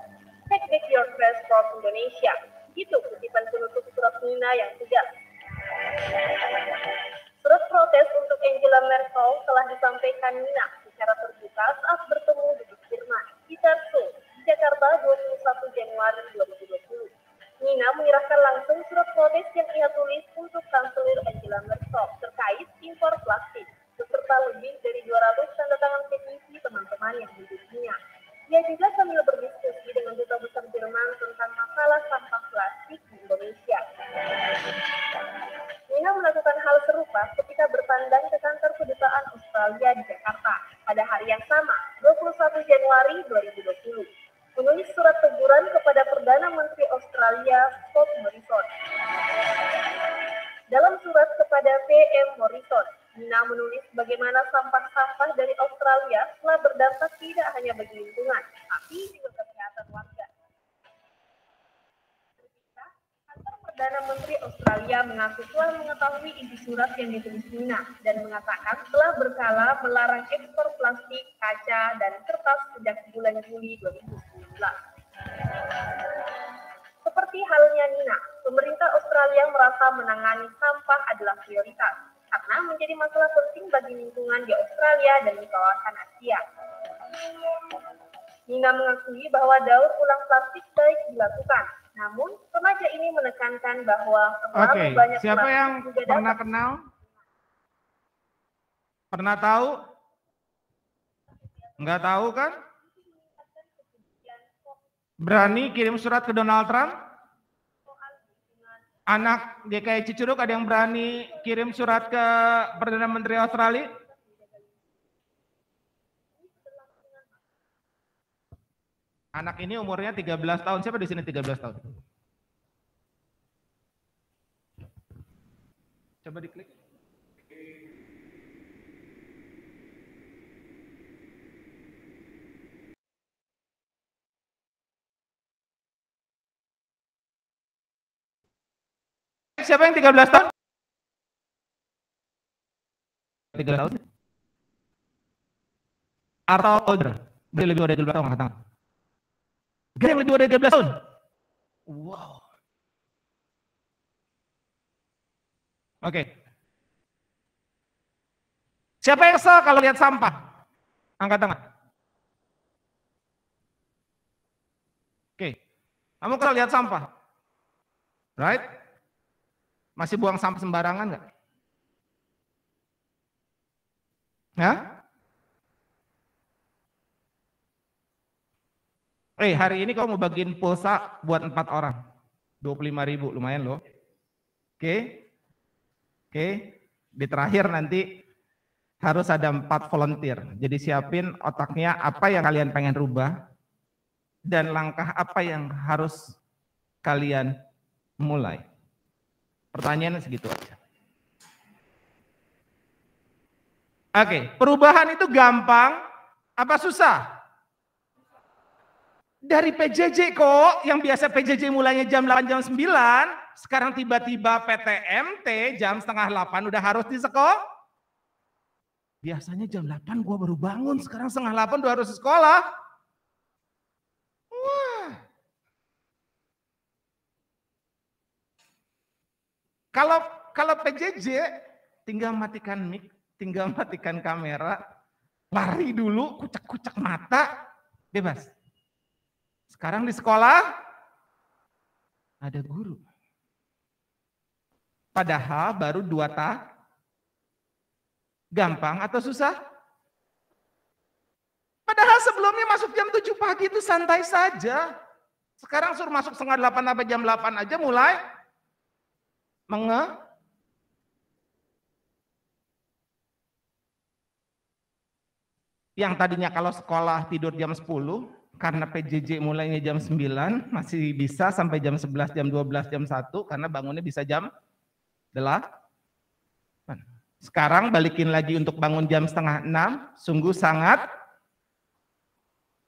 Take back your trash from Indonesia. Itu kutipan penutup surat Nina yang tegas. Surat protes untuk Angela Merkel telah disampaikan Nina secara terbuka saat bertemu Duta Jerman, Dieter Zoll, di Jakarta 21 Januari 2020. Nina menyerahkan langsung surat protes yang ia tulis untuk Kanselir Angela Merkel terkait impor plastik, beserta lebih dari 200 tanda tangan petisi teman-teman yang mendukungnya. Ia juga sambil berdiskusi dengan Duta Besar Jerman tentang masalah sampah plastik di Indonesia. Nina melakukan hal serupa ketika bertandang ke kantor kedutaan Australia di Jakarta pada hari yang sama, 21 Januari 2020. Menulis surat teguran kepada Perdana Menteri Australia, Scott Morrison. Dalam surat kepada PM Morrison, Nina menulis bagaimana sampah-sampah dari Australia telah berdampak tidak hanya bagi lingkungan, tapi juga kesehatan warga. Kantor Perdana Menteri Australia mengaku telah mengetahui isi surat yang ditulis Nina dan mengatakan telah berkala melarang ekspor plastik, kaca, dan kertas sejak bulan Juli 2019. Seperti halnya Nina, pemerintah Australia merasa menangani sampah adalah prioritas karena menjadi masalah penting bagi lingkungan di Australia dan di kawasan Asia. Nina mengakui bahwa daur ulang plastik baik dilakukan, namun remaja ini menekankan bahwa terlalu banyak siapa plastik yang juga pernah dapat kenal? Pernah tahu? Enggak tahu kan? Berani kirim surat ke Donald Trump? Anak GKI Cicurug ada yang berani kirim surat ke Perdana Menteri Australia? Anak ini umurnya 13 tahun. Siapa di sini 13 tahun? Coba diklik. Siapa yang 13 tahun? 13 tahun. Atau older? Dia lebih dari 13 tahun, angkat tangan. Dia yang lebih dari 13 tahun. Wow. Oke. Siapa yang kesel kalau lihat sampah? Angkat tangan. Oke. Kamu kalau lihat sampah? Right? Masih buang sampah sembarangan nggak? Hah? Hari ini kamu mau bagiin pulsa buat 4 orang. 25.000, lumayan loh. Oke. Di terakhir nanti harus ada 4 volunteer. Jadi siapin otaknya apa yang kalian pengen rubah dan langkah apa yang harus kalian mulai. Pertanyaannya segitu aja. Oke, perubahan itu gampang apa susah? Dari PJJ kok, yang biasa PJJ mulainya jam 8, jam 9, sekarang tiba-tiba PTMT jam setengah 8 udah harus di sekolah. Biasanya jam 8 gua baru bangun, sekarang setengah 8 udah harus di sekolah. Wah. Kalau PJJ tinggal matikan mic, tinggal matikan kamera, lari dulu, kucek-kucek mata, bebas. Sekarang di sekolah ada guru. Padahal baru 2 tahun. Gampang atau susah? Padahal sebelumnya masuk jam 7 pagi itu santai saja. Sekarang suruh masuk setengah 8 sampai jam 8 aja mulai yang tadinya kalau sekolah tidur jam 10, karena PJJ mulainya jam 9, masih bisa sampai jam 11, jam 12, jam 1, karena bangunnya bisa jam 8. Sekarang balikin lagi untuk bangun jam setengah 6, sungguh sangat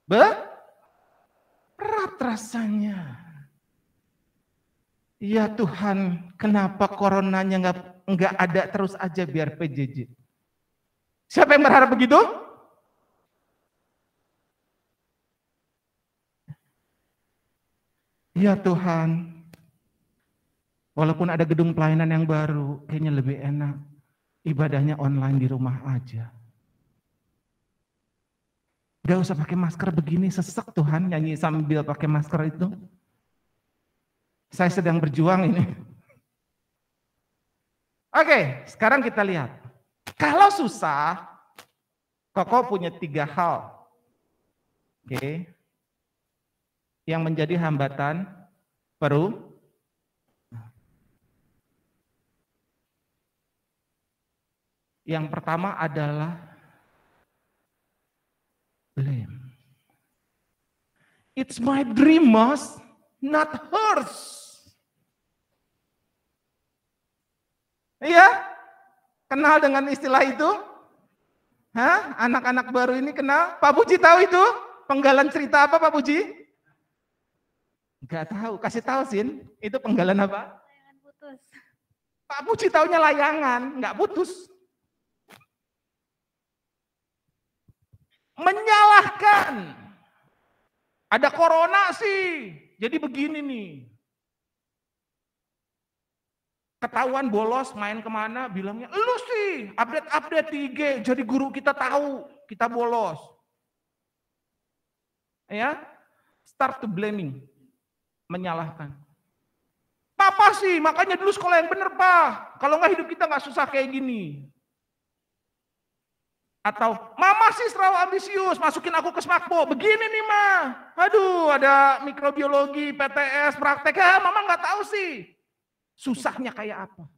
berat rasanya. Ya Tuhan, kenapa coronanya nggak ada terus aja biar PJJ? Siapa yang berharap begitu? Ya Tuhan, walaupun ada gedung pelayanan yang baru, kayaknya lebih enak. Ibadahnya online di rumah aja. Gak usah pakai masker begini, sesek Tuhan nyanyi sambil pakai masker itu. Saya sedang berjuang ini. Oke, sekarang kita lihat. Kalau susah, Koko punya 3 hal. Oke. Yang menjadi hambatan yang pertama adalah blame. It's my dream, Mas, not hers. Iya? Kenal dengan istilah itu? Hah? Anak-anak baru ini kenal? Pak Puji tahu itu? Penggalan cerita apa Pak Puji? Enggak tahu, kasih tahu Sin. Itu penggalan apa? Layangan putus. Pak Puji taunya layangan, enggak putus. Menyalahkan. Ada corona sih, jadi begini nih. Ketahuan bolos main kemana, bilangnya, lu sih update-update di IG, jadi guru kita tahu, kita bolos. Ya, start to blaming, menyalahkan. Papa sih, makanya dulu sekolah yang bener Pak, kalau nggak hidup kita nggak susah kayak gini. Atau, mama sih selalu ambisius, masukin aku ke Smakbo, begini nih Ma, aduh ada mikrobiologi, PTS, praktek, ya mama nggak tahu sih. Susahnya kayak apa?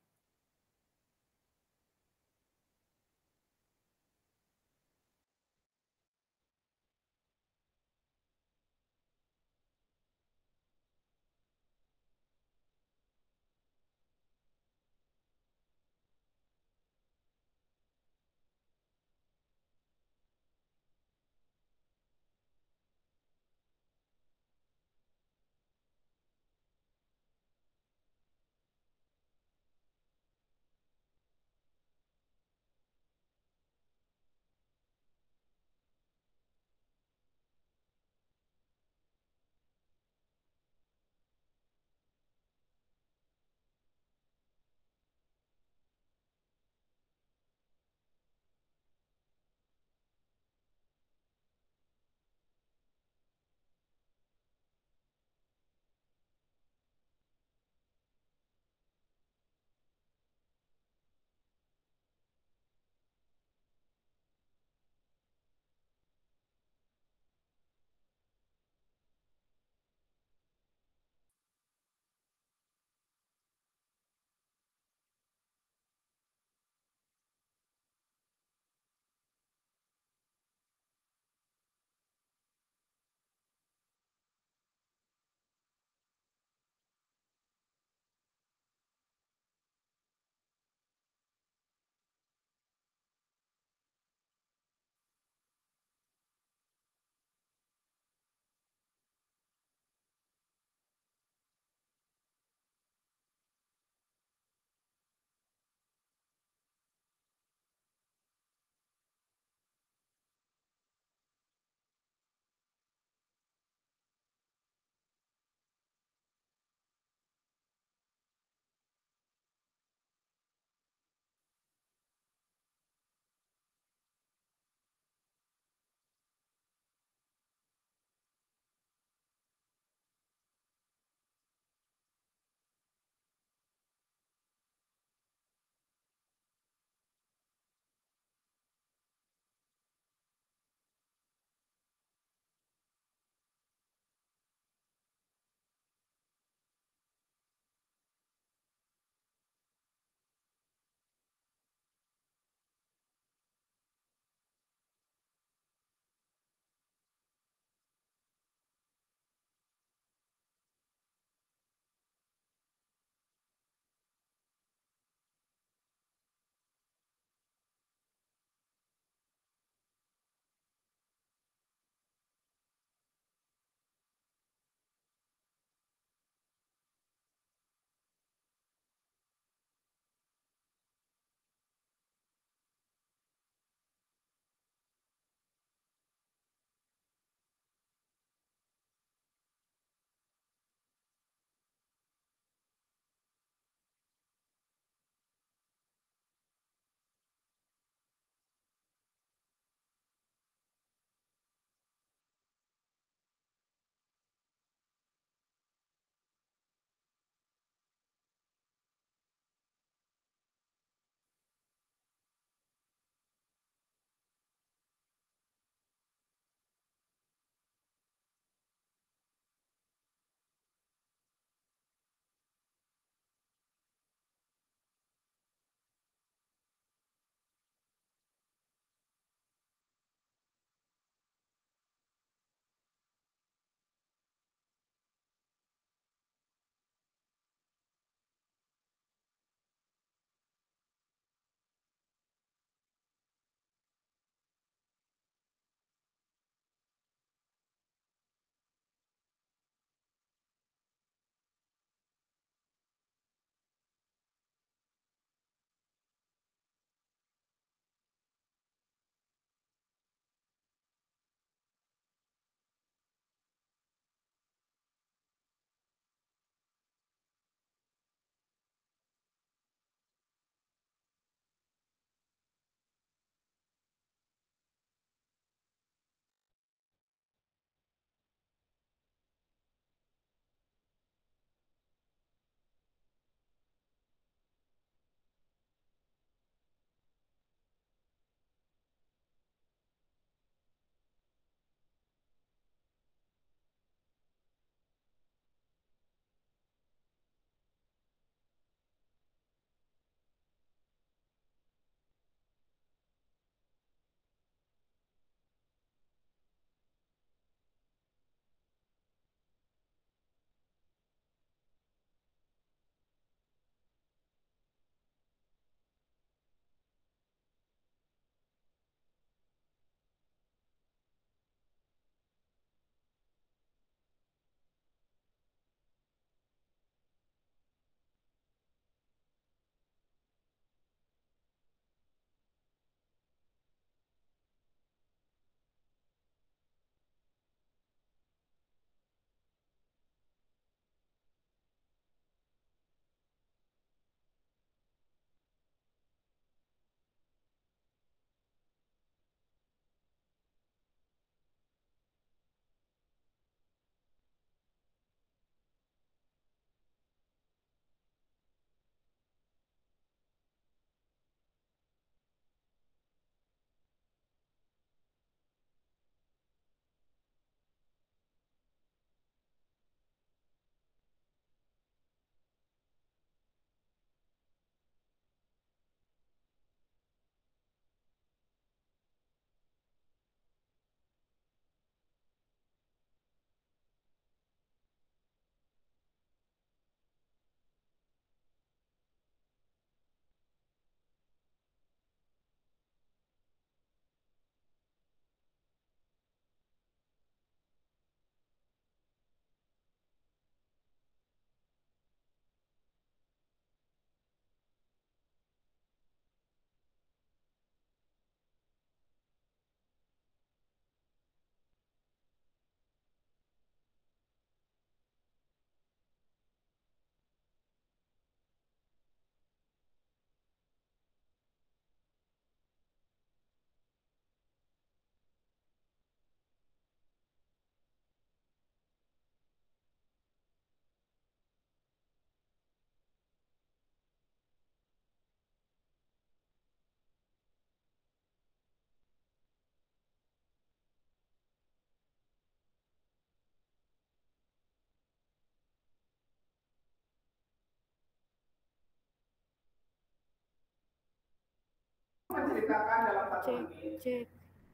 menceritakan dalam satu menit. Cek.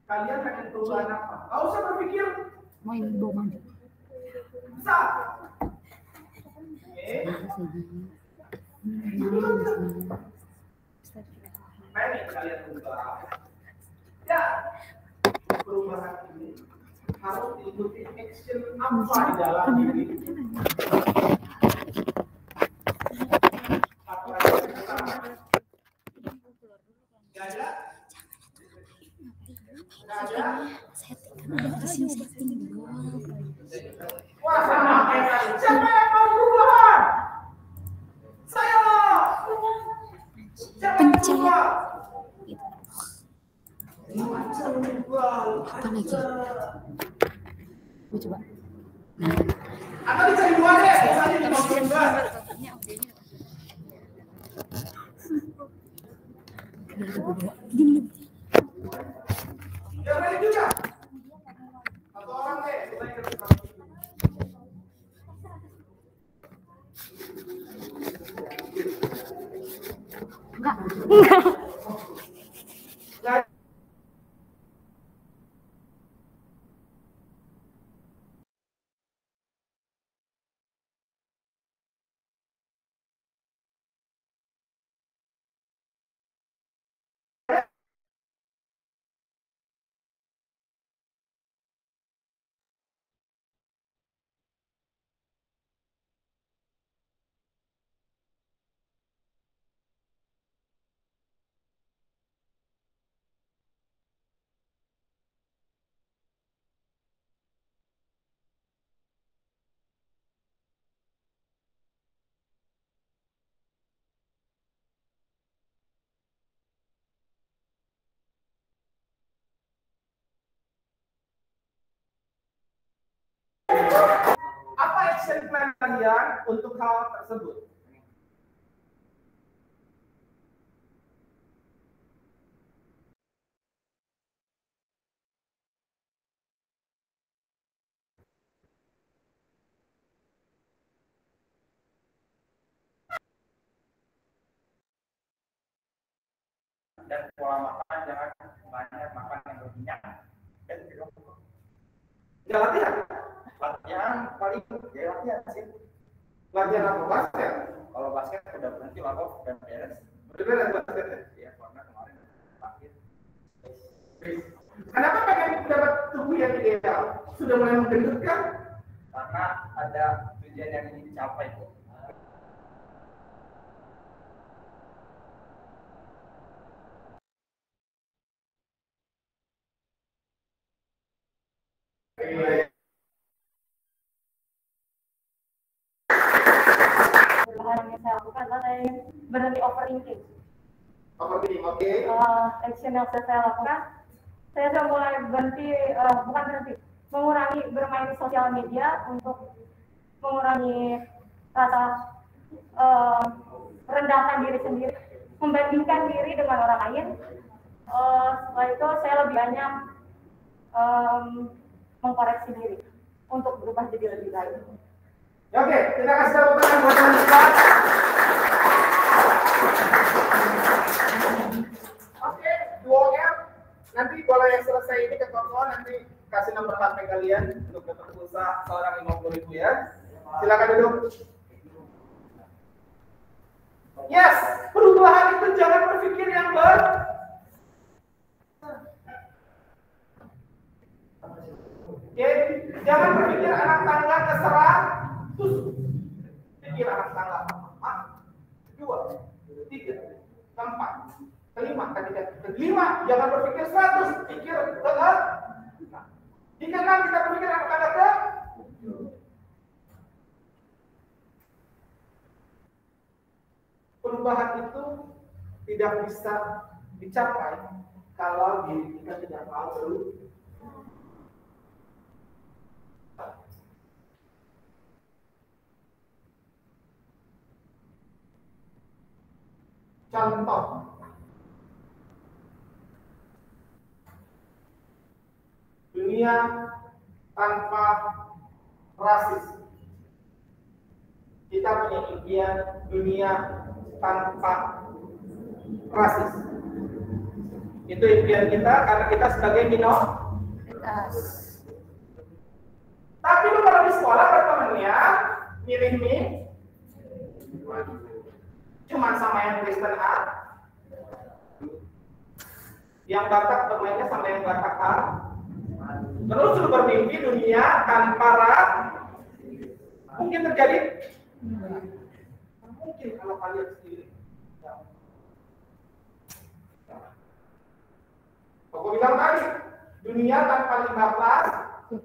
Kalian pengen perubahan apa? Gak usah berpikir Main boman. besar. Oke. Pengen kalian ubah. Ya, perubahan ini harus diikuti action apa di dalam diri. Apa yang kita Gak ada? Wah, sama kayak tadi. Siapa yang mau perubahan? Saya. Siapa yang berubah? Apa lagi? Gue coba. Atau dicari dua deh, misalnya di mobil enggak. Yang lain juga. Satu orang deh, mulai ke depan. Enggak. Apa action plan kalian untuk hal tersebut? Dan pola makan jangan banyak makan yang berminyak. Ya latihan. Latihan paling ya latihan sih. Latihan apa basket? Kalau basket udah berhenti lalu dan beres. Udah beres basket. Iya, karena kemarin terakhir. Kenapa pengen dapat tubuh yang ideal? Sudah mulai menggendutkan? Karena ada tujuan yang ingin dicapai. Perubahan yang saya lakukan adalah saya berhenti overthinking. Overthinking, oke. Action yang saya lakukan, saya sudah mulai mengurangi bermain sosial media untuk mengurangi rasa rendahkan diri sendiri, membandingkan diri dengan orang lain. Setelah itu saya lebih banyak mengkoreksi diri untuk berubah jadi lebih baik. Ya, oke, kita kasih tepuk tangan buat teman-teman. Oke, 2M. Nanti kalau yang selesai ini ke Koko, nanti kasih nomor HP kalian untuk dapat pulsa seorang 50.000 ya. Silakan duduk. Yes, perubahan itu jangan berpikir yang Oke, jangan berpikir anak tangga terserah. Pikir anak tangga 1, 2, 3, 4, 5. Jangan berpikir 100, pikir benar. Jika kita berpikir anak tangga ke perubahan itu tidak bisa dicapai kalau diri kita tidak mau berubah. Contoh, dunia tanpa rasis. Kita punya impian dunia tanpa rasis. Itu impian kita karena kita sebagai minoritas. Tapi lu kalau di sekolah bertemannya milih mie cuma sama yang Kristen A, yang Batak bermainnya sama yang Batak A. Terus lu bermimpi dunia tanpa ras, mungkin terjadi? Mungkin kalau kalian sendiri. Aku bilang tadi, dunia tanpa 15,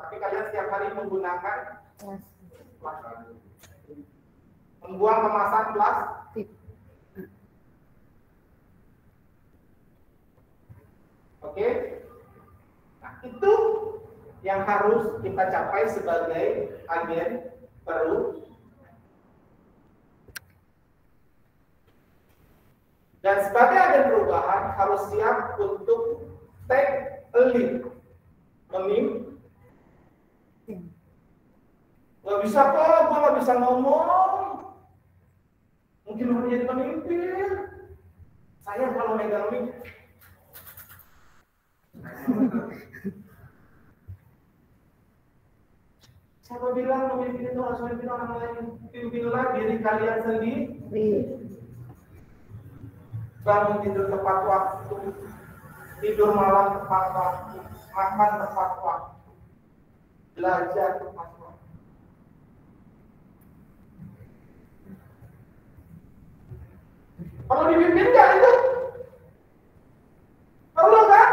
tapi kalian setiap hari menggunakan plastik. Membuang kemasan plastik. Oke? Nah, itu yang harus kita capai sebagai agen perubahan. Dan sebagai agen perubahan harus siap untuk take a lead, memimpin. Gak bisa kok, gue gak bisa ngomong. Mungkin harus jadi pemimpin. Saya kalau megang mic. Siapa bilang pemimpin itu harus memimpin orang lain? Pimpinlah diri kalian sendiri. Bangun tidur tepat waktu, tidur malam tepat waktu, makan tepat waktu, belajar tepat waktu. Perlu dipimpin nggak itu? Perlu kan?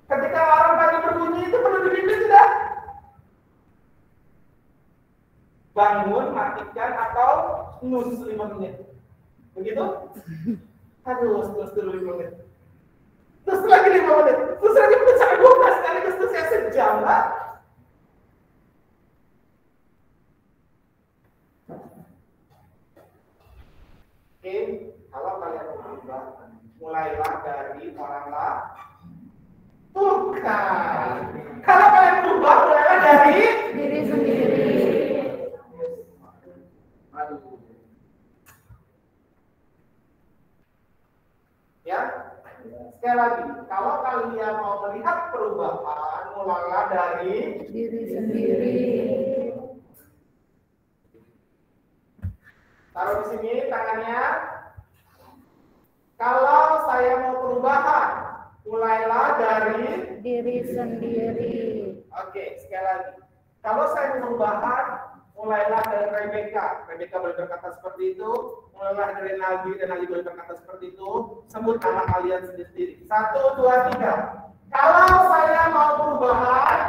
Ketika alarm pagi berbunyi itu perlu dipimpin tidak? Bangun, matikan atau snooze 5 menit. Begitu? Aduh, snooze dulu 5 menit. Terus lagi 5 menit. Terus lagi sampai 12 kali terus saya sejam lah. Oke, kalau kalian berubah, mulailah dari orang lain. Bukan. Kalau kalian berubah, mulailah dari diri sendiri. Aduh. Ya, sekali lagi, kalau kalian mau melihat perubahan, mulailah dari diri sendiri. Taruh di sini tangannya. Kalau saya mau perubahan, mulailah dari diri sendiri. Oke, sekali lagi. Kalau saya mau perubahan, mulailah dari Rebecca. Rebecca boleh berkata seperti itu. Mulailah dari Naldi, dan Naldi boleh berkata seperti itu. Sebut nama kalian sendiri. 1, 2, 3. Kalau saya mau perubahan,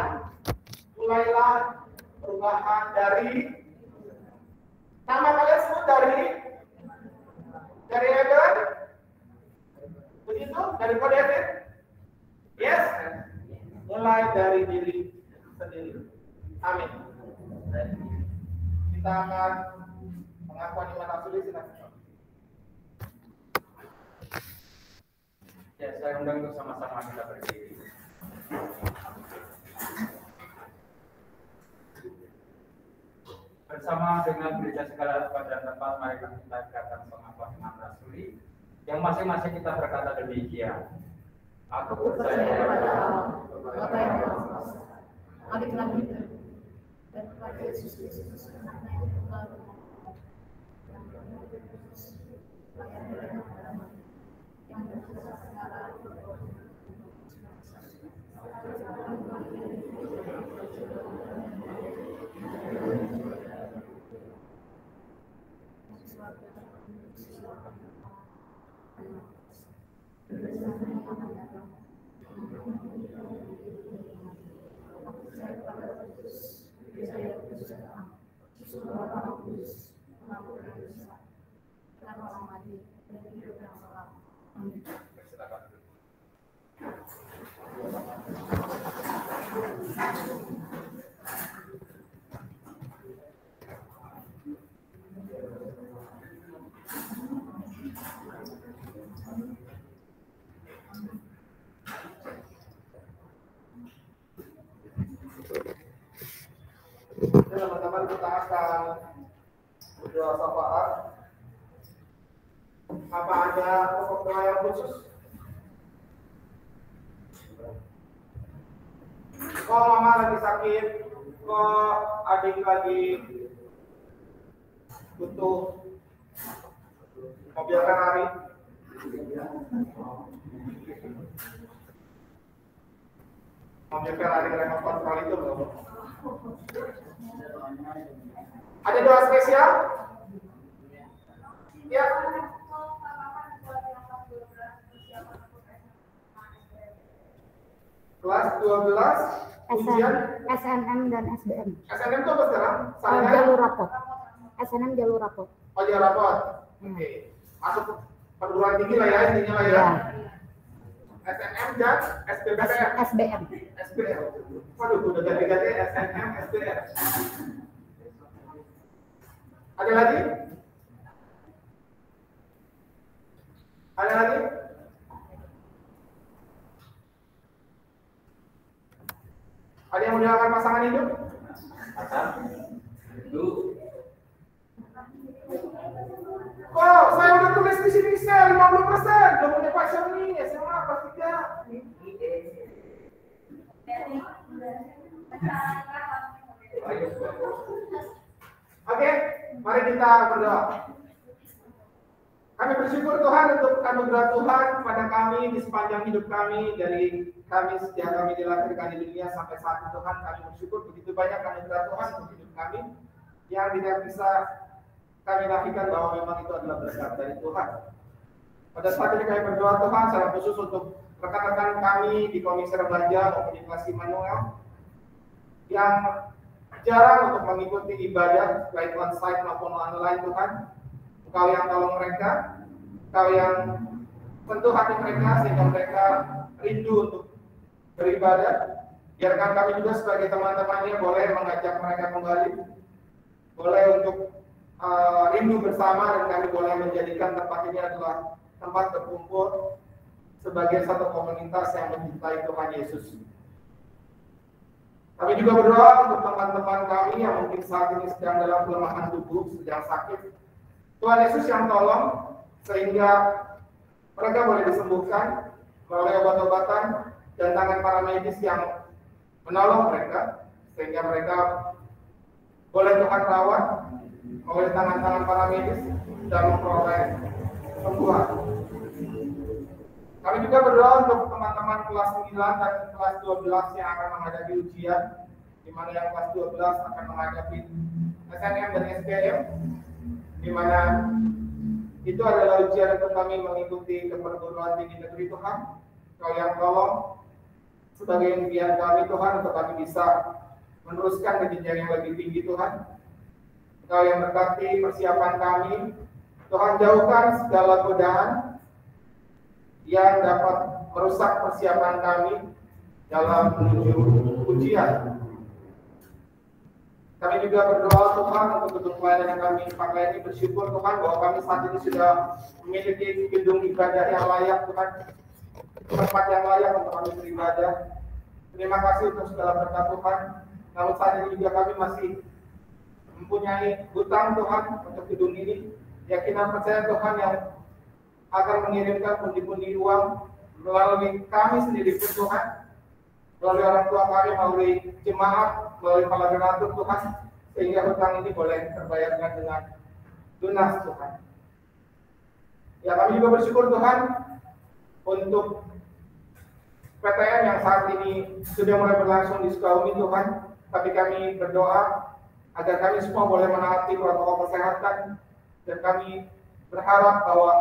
mulailah perubahan dari nama kalian sebut dari Evan? Begitu? Dari kode Evan? Yes? Mulai dari diri sendiri. Amin. Kita akan pengakuan iman rasuli, silakan. Ya, saya undang untuk sama-sama kita berdiri. Bersama dengan gereja segala pada tempat, mari kita katakan pengakuan iman rasuli yang masing-masing kita berkata demikian. Aku percaya kepada Allah, Bapa yang Maha Kuasa, Adik Tuhan kita, dan kepada Yesus Kristus, Anaknya yang tunggal, yang berkudus, yang berkata, yang berkata segala Teman-teman, kita akan berdoa syafaat. Apa ada pokok doa yang khusus? Kok mama lagi sakit, kok adik lagi butuh mobil Ferrari. Mobil Ferrari remote control itu belum. Ada doa spesial? Ya. Kelas 12 ujian SNM dan SBM. SNM itu apa sekarang? Saya Jalur rapot. SNM jalur rapot. Oh, jalur rapot. Oke. Masuk perguruan tinggi lah ya intinya lah ya. Ya. SNM dan SBM. SBM. SBM. Waduh, udah ganti-ganti SNM, SBM. Ada lagi? Ada lagi? Ada yang mendoakan pasangan hidup? Oh, saya udah tulis di sini saya 50%. Belum punya pacar nih, SMA apa tidak? Oke, mari kita berdoa. Kami bersyukur Tuhan untuk anugerah Tuhan pada kami di sepanjang hidup kami, dari kami sejak kami dilahirkan di dunia sampai saat ini. Tuhan, kami bersyukur begitu banyak anugerah Tuhan untuk hidup kami yang tidak bisa kami nafikan bahwa memang itu adalah berkat dari Tuhan. Pada saat ini kami berdoa Tuhan secara khusus untuk rekan-rekan kami di Komisi Remaja maupun di kelas Immanuel yang jarang untuk mengikuti ibadah baik on-site maupun online. Tuhan, Engkau yang tolong mereka, Engkau yang sentuh hati mereka sehingga mereka rindu untuk beribadah. Biarkan kami juga sebagai teman-temannya boleh mengajak mereka kembali, boleh untuk rindu bersama, dan kami boleh menjadikan tempat ini adalah tempat berkumpul sebagai satu komunitas yang mencintai Tuhan Yesus. Kami juga berdoa untuk teman-teman kami yang mungkin saat ini sedang dalam kelemahan tubuh, sedang sakit. Tuhan Yesus yang tolong sehingga mereka boleh disembuhkan melalui obat-obatan dan tangan para medis yang menolong mereka, sehingga mereka boleh Tuhan rawat melalui tangan-tangan para medis dan memperoleh sembuhan. Kami juga berdoa untuk teman-teman kelas 9 dan kelas 12 yang akan menghadapi ujian, di mana yang kelas 12 akan menghadapi SNM dan SBM, di mana itu adalah ujian untuk kami mengikuti ke perguruan tinggi negeri. Tuhan, Kau yang tolong sebagai impian kami Tuhan untuk kami bisa meneruskan ke jenjang yang lebih tinggi. Tuhan, Kau yang berkati persiapan kami. Tuhan, jauhkan segala godaan yang dapat merusak persiapan kami dalam menuju ujian. Kami juga berdoa Tuhan untuk gedung pelayanan yang kami pakai ini. Bersyukur Tuhan bahwa kami saat ini sudah memiliki gedung ibadah yang layak Tuhan, tempat yang layak untuk kami beribadah. Terima kasih untuk segala berkat Tuhan. Namun saat ini juga kami masih mempunyai hutang Tuhan untuk gedung ini. Yakinan percaya Tuhan yang akan mengirimkan pundi-pundi uang melalui kami sendiri pun Tuhan, melalui orang tua kami, melalui jemaat, melalui kepala donatur Tuhan, sehingga hutang ini boleh terbayarkan dengan lunas Tuhan. Ya, kami juga bersyukur Tuhan untuk PTN yang saat ini sudah mulai berlangsung di Sukabumi Tuhan, tapi kami berdoa agar kami semua boleh menaati protokol kesehatan, dan kami berharap bahwa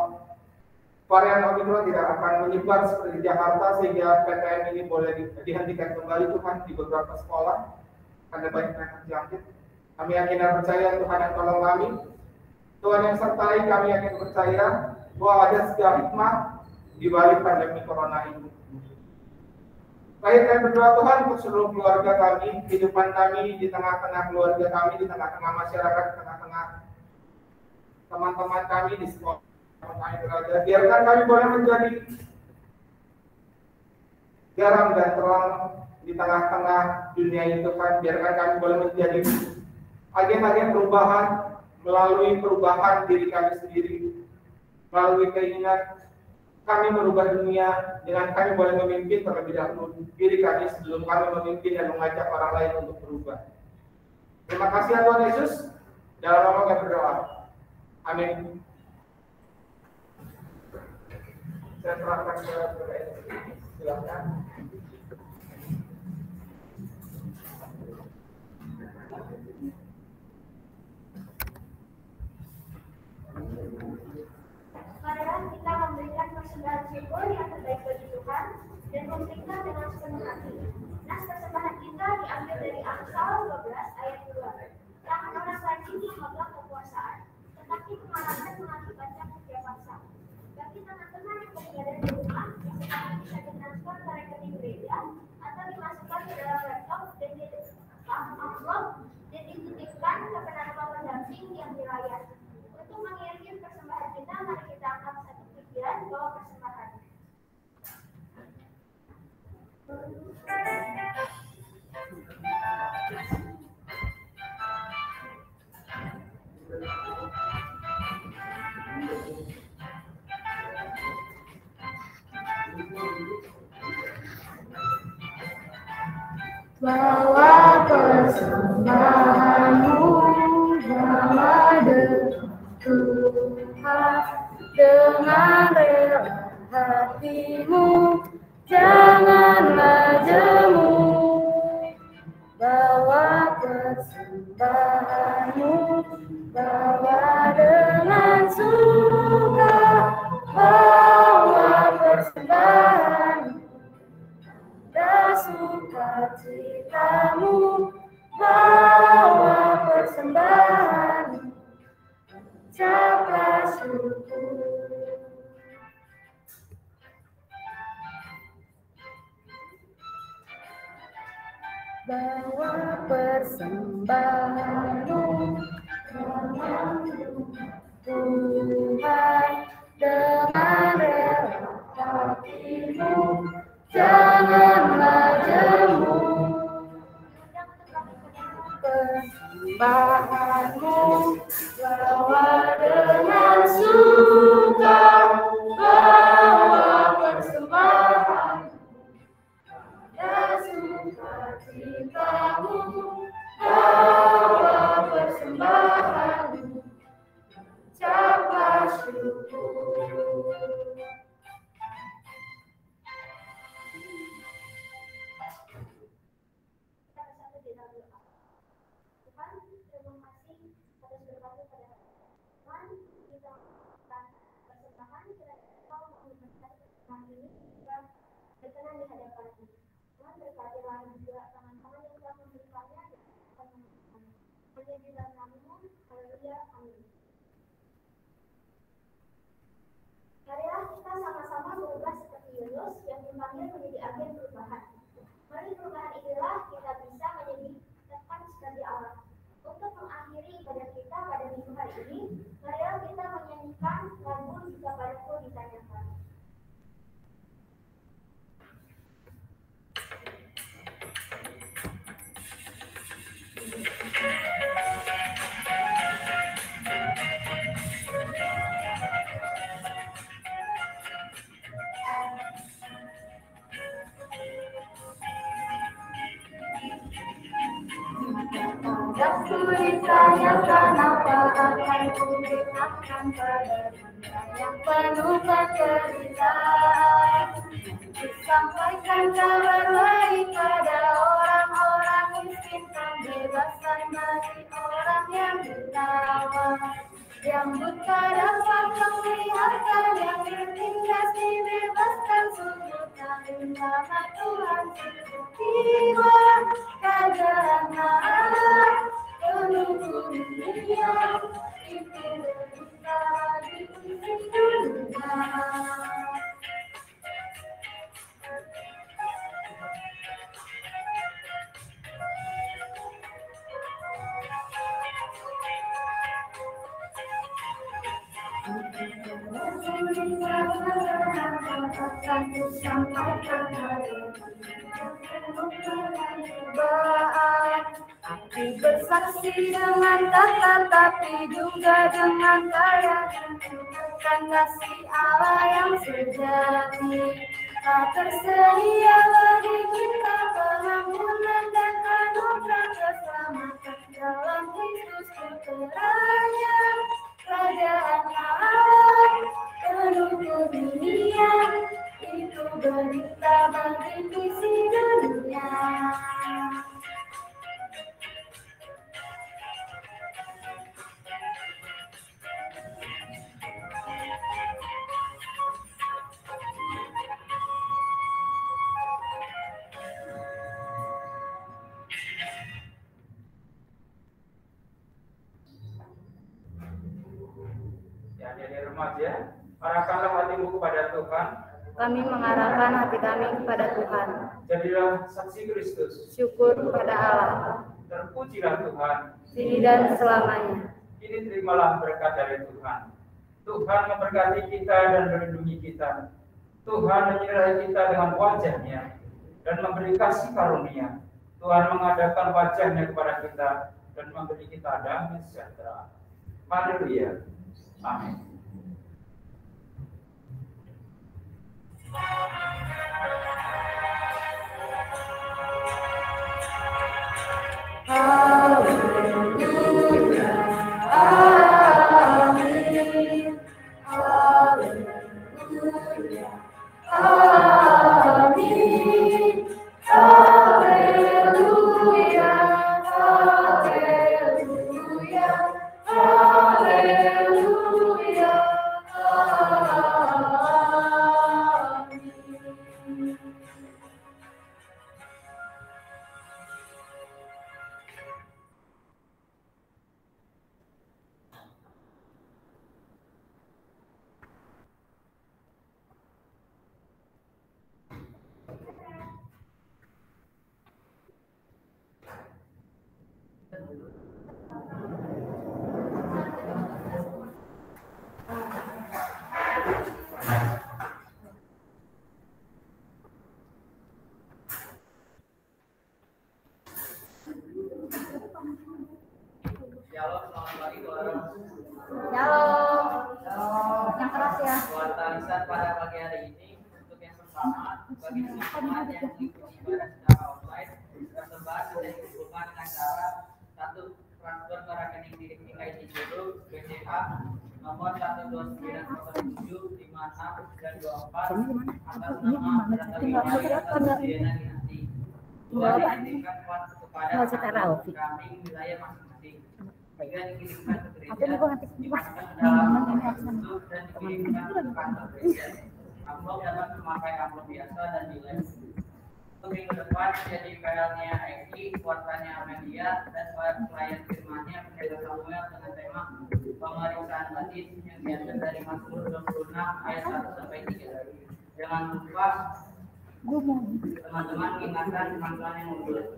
varian Omicron tidak akan menyebar seperti di Jakarta, sehingga PTN ini boleh dihentikan kembali Tuhan di beberapa sekolah karena banyak yang terjangkit. Kami yakin dan percaya Tuhan yang tolong kami, Tuhan yang sertai kami, yakin percaya bahwa ada segala hikmah di balik pandemi corona ini. Baik, kami berdoa Tuhan untuk seluruh keluarga kami, kehidupan kami di tengah-tengah keluarga kami, di tengah-tengah masyarakat, di tengah-tengah teman-teman kami di sekolah kami berada. Biarkan kami boleh menjadi garam dan terang di tengah-tengah dunia ini Tuhan. Biarkan kami boleh menjadi agen-agen perubahan melalui perubahan diri kami sendiri, melalui keinginan kami merubah dunia dengan kami boleh memimpin terlebih dahulu diri kami sebelum kami memimpin dan mengajak orang lain untuk berubah. Terima kasih ya Tuhan Yesus. Dalam nama kami berdoa. Amin. Saya serahkan ke silakan. Marilah kita memberikan persembahan syukur yang terbaik bagi Tuhan dan memberikan dengan sepenuh hati. Nas persembahan kita diambil dari Amsal 12 ayat 2. Tangan orang rajin memegang kekuasaan, tetapi kemarahan mengakibatkan kerja paksa. Bagi teman-teman yang berada di rumah, persembahan bisa ditransfer ke rekening gereja atau dimasukkan ke dalam laptop dan amplop dan dititipkan ke penerima pendamping yang di layar. Untuk mengirim persembahan kita, mari kita angkat satu pikiran bahwa persembahan. Bawa persembahanmu, bawa Tuhan dengan rela hatimu, janganlah jemu. Bawa persembahanmu, bawa dengan suka, bawa persembahan dan sukacitamu, bawa persembahan, ucaplah syukur. Bawa persembahanmu, Tuhan dengan rela hatimu, janganlah jemu. Persembahanmu bawa dengan suka, bawa persembahan dan sukacitamu, bawa persembahan, ucaplah syukur. Berkenan di hadapan-Mu. Tuhan berkatilah juga tangan-tangan yang telah memberikannya dan menemukannya. Hanya di dalam nama-Mu, haleluya, amin. Marilah kita sama-sama berubah seperti Yunus yang dipanggil menjadi agen perubahan. Melalui perubahan inilah kita bisa menjadi tetap seperti Allah. Untuk mengakhiri ibadah kita pada minggu hari ini, marilah kita menyanyikan lagu Jika Padaku Ditanyakan. Aku ditanyakan apa akan kuberikan pada dunia yang penuh penderitaan. Disampaikan kabar baik pada orang-orang miskin, pembebasan bagi orang yang bernyawa. Yang buta dapat menglihatkan, yang tertindas dibebaskan, sujudkan nama Tuhan. Tiba kerajaan Allah penuh dunia, itu kita di dunia. Aku bersaksi dengan kata tapi juga dengan karya, bukan kasih Allah yang sejati. Tak tersedia bagi kita pengampunan dan anugerah keselamatan dalam Kristus putranya. Kerajaan Allah penuh dunia, itu berita bagi visi dunia. Ya, jadi remaja, arahkanlah hatimu kepada Tuhan. Kami mengarahkan hati kami kepada Tuhan. Jadilah saksi Kristus. Syukur kepada Allah. Terpujilah Tuhan. Kini dan selamanya. Ini terimalah berkat dari Tuhan. Tuhan memberkati kita dan melindungi kita. Tuhan menyertai kita dengan wajah-Nya dan memberi kasih karunia. Tuhan mengadakan wajah-Nya kepada kita dan memberi kita damai sejahtera. Haleluya. Amin. Shalom, selamat pagi Tuhan. Shalom. Yang keras ya. Buat tarisan pada pagi hari ini untuk yang pertama bagi teman-teman yang mengikuti ibadah secara online tersebar sudah dikumpulkan dengan cara satu transfer ke rekening milik IKJ Juru BCA nomor 1290756 dan 24 atas nama Diana Dinasti. Dua dikirimkan kepada kami wilayah masing-masing. Tiga dikirimkan ke gereja, dimasukkan ke dalam untuk dan dikirimkan ke kantor gereja. Amplop dapat memakai amplop biasa dan nilai. Untuk minggu depan jadi PL-nya Eki, kuartanya Amelia, dan pelayan firmannya Pendeta Samuel dengan tema pemeriksaan batin yang diambil dari Mazmur 26 ayat 1 sampai 3. Jangan lupa teman-teman ingatkan teman-teman yang mundur.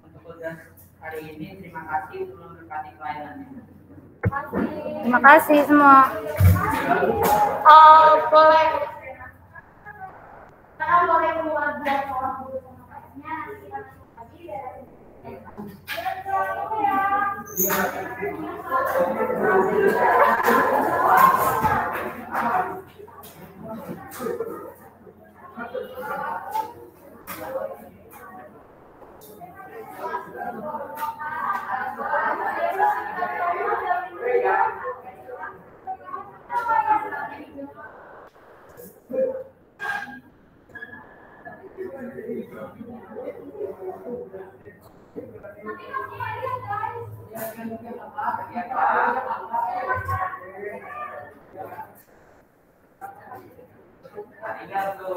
Untuk tugas hari ini terima kasih untuk memberkati pelayanannya. Terima kasih semua. Boleh. Sekarang boleh keluar dari orang dulu sama pasnya, nanti kita masuk lagi Arigato.